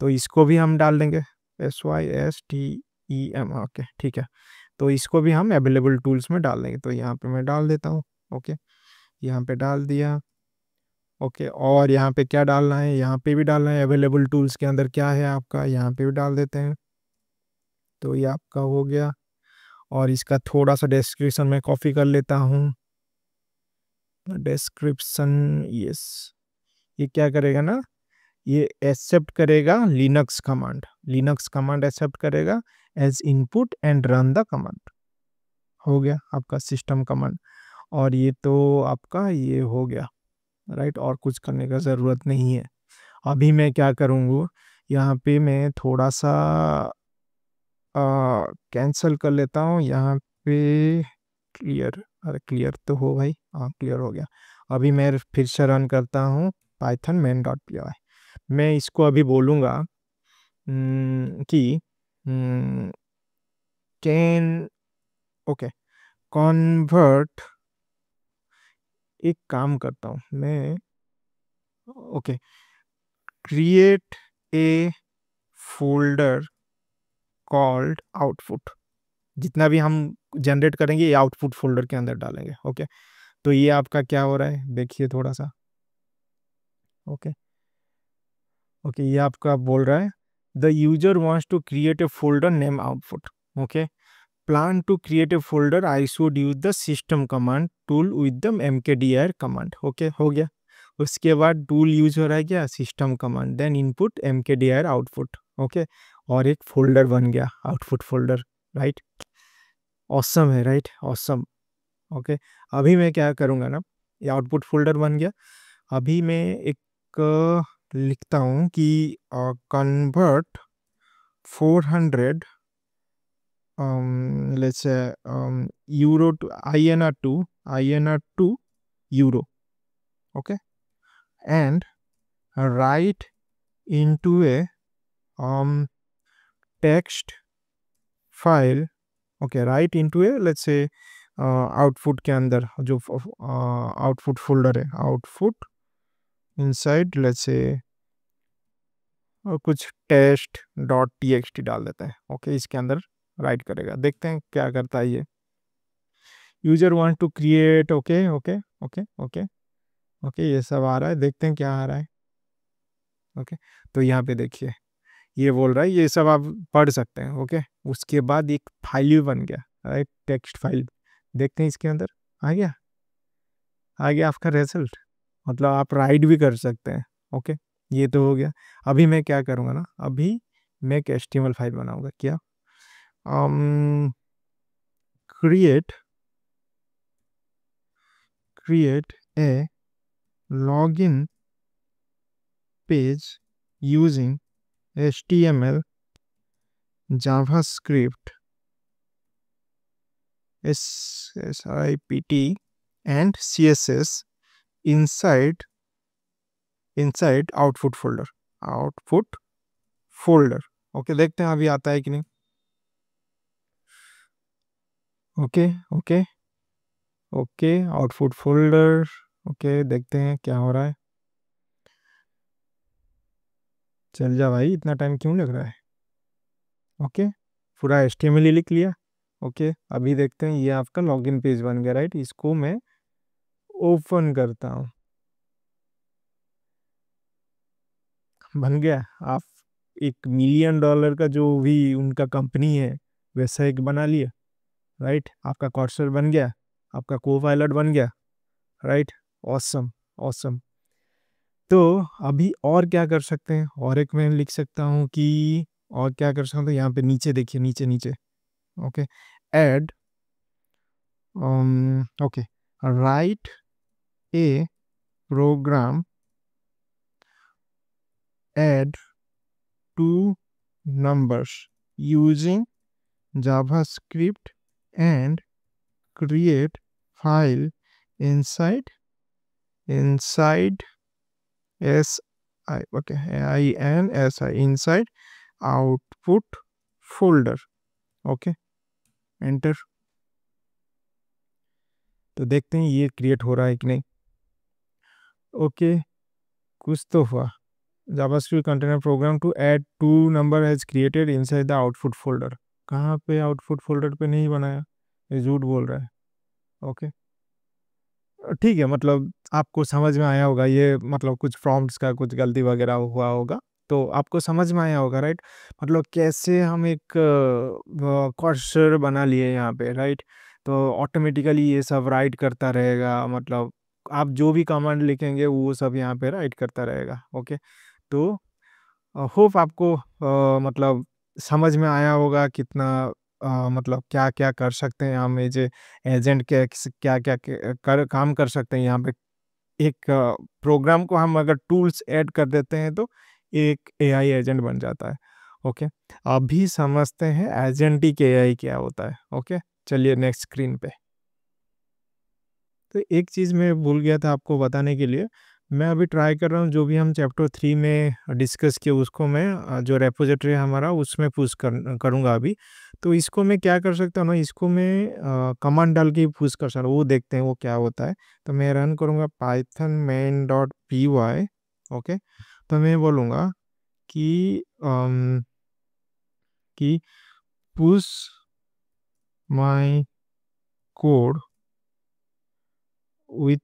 तो इसको भी हम डाल देंगे SYSTEM। ओके, ठीक है, तो इसको भी हम अवेलेबल टूल्स में डाल देंगे। तो यहाँ पे मैं डाल देता हूँ। ओके, यहाँ पे डाल दिया। ओके, और यहाँ पे क्या डालना है, यहाँ पे भी डालना है अवेलेबल टूल्स के अंदर क्या है आपका, यहाँ पे भी डाल देते हैं। तो ये आपका हो गया, और इसका थोड़ा सा डिस्क्रिप्शन में कॉपी कर लेता हूँ। डिस्क्रिप्शन, यस, ये क्या करेगा ना, ये एक्सेप्ट करेगा लिनक्स कमांड एक्सेप्ट करेगा as input and run the command. हो गया आपका सिस्टम कमांड, और ये तो आपका ये हो गया, राइट, और कुछ करने का ज़रूरत नहीं है। अभी मैं क्या करूँगा, यहाँ पे मैं थोड़ा सा कैंसल कर लेता हूँ यहाँ पे। क्लियर, अरे क्लियर तो हो भाई, हाँ क्लियर हो गया। अभी मैं फिर से रन करता हूँ Python main dot P Y. मैं इसको अभी बोलूँगा कि कैन, ओके, कन्वर्ट, एक काम करता हूँ मैं। Okay, create a folder called output. जितना भी हम जनरेट करेंगे ये आउटपुट फोल्डर के अंदर डालेंगे। ओके, तो ये आपका क्या हो रहा है देखिए थोड़ा सा। ओके, ओके, ये आपका बोल रहा है the user wants to create a folder name output. Okay, plan to create a folder, I should use the system command tool with the mkdir command. Okay, हो गया। उसके बाद टूल यूज हो रहा है क्या, system command, then input mkdir output. Okay, और एक फोल्डर बन गया आउटपुट फोल्डर, राइट। ऑसम है, राइट, ऑसम। ओके, अभी मैं क्या करूँगा ना, ये आउटपुट फोल्डर बन गया। अभी मैं एक लिखता हूँ कि convert 400 let's say euro to INR to euro. Okay, and write into a text file. Okay, write into a, let's say output के अंदर जो आउटपुट फोल्डर है, आउटपुट इनसाइड लेट्स से कुछ टेस्ट डॉट txt डाल देता है। Okay, इसके अंदर राइट करेगा, देखते हैं क्या करता है ये। User want to create, okay okay okay okay okay, ये सब आ रहा है, देखते हैं क्या आ रहा है। ओके, तो यहाँ पे देखिए ये बोल रहा है, ये सब आप पढ़ सकते हैं। ओके, उसके बाद एक फाइल भी बन गया, राइट, टेक्स्ट फाइल। देखते हैं इसके अंदर आ गया आपका रिजल्ट, मतलब आप राइट भी कर सकते हैं। ओके, ये तो हो गया। अभी मैं क्या करूँगा ना, अभी मैं एक HTML फाइल बनाऊंगा। क्या, create a login page using HTML, JavaScript, script and CSS inside output folder। Okay, देखते हैं अभी आता है कि नहीं। Okay okay okay, output folder. Okay, देखते हैं क्या हो रहा है। चल जा भाई, इतना टाइम क्यों लग रहा है। ओके, पूरा HTML ही लिख लिया। ओके, अभी देखते हैं, ये आपका लॉगिन पेज बन गया, राइट। इसको मैं ओपन करता हूँ, बन गया। आप एक $1 million का जो भी उनका कंपनी है वैसा एक बना लिया, राइट। आपका कर्सर बन गया, आपका को-पायलट बन गया, राइट। Awesome, awesome. तो अभी और क्या कर सकते हैं, और एक मैं लिख सकता हूँ कि और क्या कर सकता हूँ, यहाँ पे नीचे देखिए, नीचे नीचे, okay. Add, okay, right A programme add two numbers using JavaScript and create file inside SI, okay, INSI, inside output folder, okay, enter। तो देखते हैं ये क्रिएट हो रहा है कि नहीं। ओके, कुछ तो हुआ। JavaScript container program to add two number has created inside the output folder। कहाँ पे आउटपुट फोल्डर पे नहीं बनाया, ये झूठ बोल रहा है। ओके, ठीक है, मतलब आपको समझ में आया होगा ये, मतलब कुछ प्रॉम्प्ट्स का कुछ गलती वगैरह हुआ होगा, तो आपको समझ में आया होगा, राइट। मतलब कैसे हम एक कर्सर बना लिए यहाँ पे, राइट। तो ऑटोमेटिकली ये सब राइट करता रहेगा, मतलब आप जो भी कमांड लिखेंगे वो सब यहाँ पे राइट करता रहेगा। ओके, तो होप आपको मतलब समझ में आया होगा कितना मतलब क्या क्या कर सकते हैं हम एज एजेंट के, क्या क्या कर काम कर सकते हैं यहाँ पे। एक प्रोग्राम को हम अगर टूल्स ऐड कर देते हैं तो एक एआई एजेंट बन जाता है। ओके, अभी समझते हैं एजेंटिक एआई क्या होता है। ओके, चलिए नेक्स्ट स्क्रीन पे। तो एक चीज़ मैं भूल गया था आपको बताने के लिए, मैं अभी ट्राई कर रहा हूँ जो भी हम चैप्टर 3 में डिस्कस किए उसको मैं जो रेपोजिटरी है हमारा उसमें पुश करूँगा अभी। तो इसको मैं क्या कर सकता हूँ ना, इसको मैं कमांड डाल के पुश कर सकता हूँ, वो देखते हैं वो क्या होता है। तो मैं रन करूँगा पाइथन main.py। ओके, तो मैं बोलूँगा कि कि push my code with,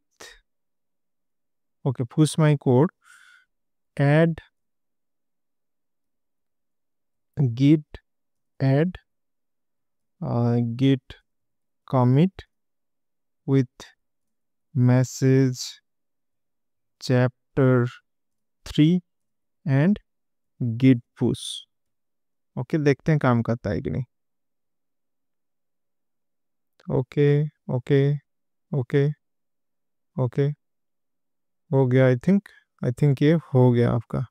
okay, push my code add git add git commit with message chapter 3 and git push। Okay, देखते हैं काम करता है कि नहीं। ओके, ओके, ओके, ओके, हो गया। आई थिंक ये हो गया आपका।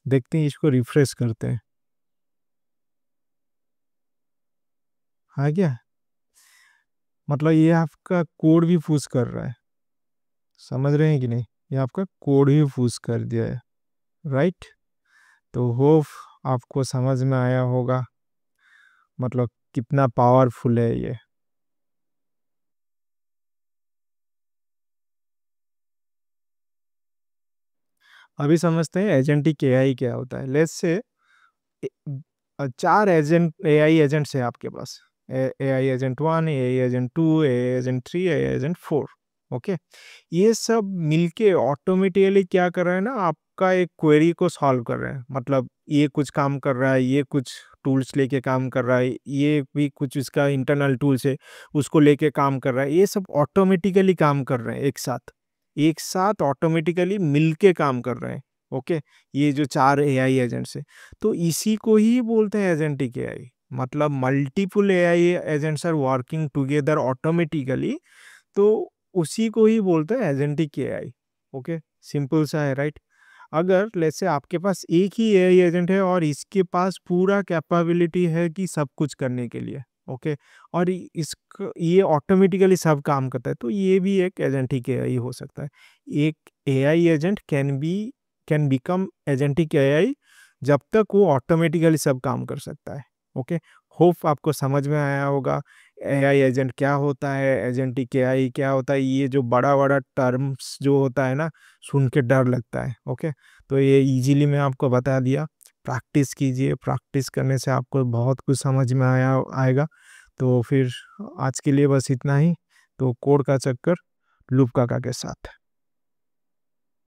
देखते हैं, इसको रिफ्रेश करते हैं। आ गया, मतलब ये आपका कोड भी पुश कर रहा है, समझ रहे हैं कि नहीं। ये आपका कोड भी पुश कर दिया है, राइट। तो होप आपको समझ में आया होगा, मतलब कितना पावरफुल है ये। अभी समझते हैं एजेंटिक एआई क्या होता है। Let's say 4 agent AI agents है आपके पास, AI agent 1, AI agent 2, AI agent 3, AI agent 4। Okay, ये सब मिलके ऑटोमेटिकली क्या कर रहा है ना, आपका एक क्वेरी को सॉल्व कर रहे हैं। मतलब ये कुछ काम कर रहा है, ये कुछ टूल्स लेके काम कर रहा है, ये भी कुछ इसका इंटरनल टूल्स है उसको लेके काम कर रहा है। ये सब ऑटोमेटिकली काम कर रहे हैं, एक साथ ऑटोमेटिकली मिलके काम कर रहे हैं। ओके, ये जो 4 एआई एजेंट्स है, तो इसी को ही बोलते हैं एजेंटिक एआई। मतलब multiple AI agents are working together automatically, तो उसी को ही बोलते हैं एजेंटिक एआई। ओके, सिंपल सा है, राइट। अगर लेट्स से आपके पास एक ही एआई एजेंट है और इसके पास पूरा कैपेबिलिटी है कि सब कुछ करने के लिए, ओके, और ये ऑटोमेटिकली सब काम करता है, तो ये भी एक एजेंटिक एआई हो सकता है। एक AI agent can become agentic AI जब तक वो ऑटोमेटिकली सब काम कर सकता है। ओके, होप आपको समझ में आया होगा एआई एजेंट क्या होता है, एजेंटिक एआई क्या होता है। ये जो बड़ा बड़ा टर्म्स जो होता है ना, सुन के डर लगता है। ओके, तो ये इजीली मैं आपको बता दिया। प्रैक्टिस कीजिए, प्रैक्टिस करने से आपको बहुत कुछ समझ में आएगा। तो फिर आज के लिए बस इतना ही। तो कोड का चक्कर लूप काका के साथ।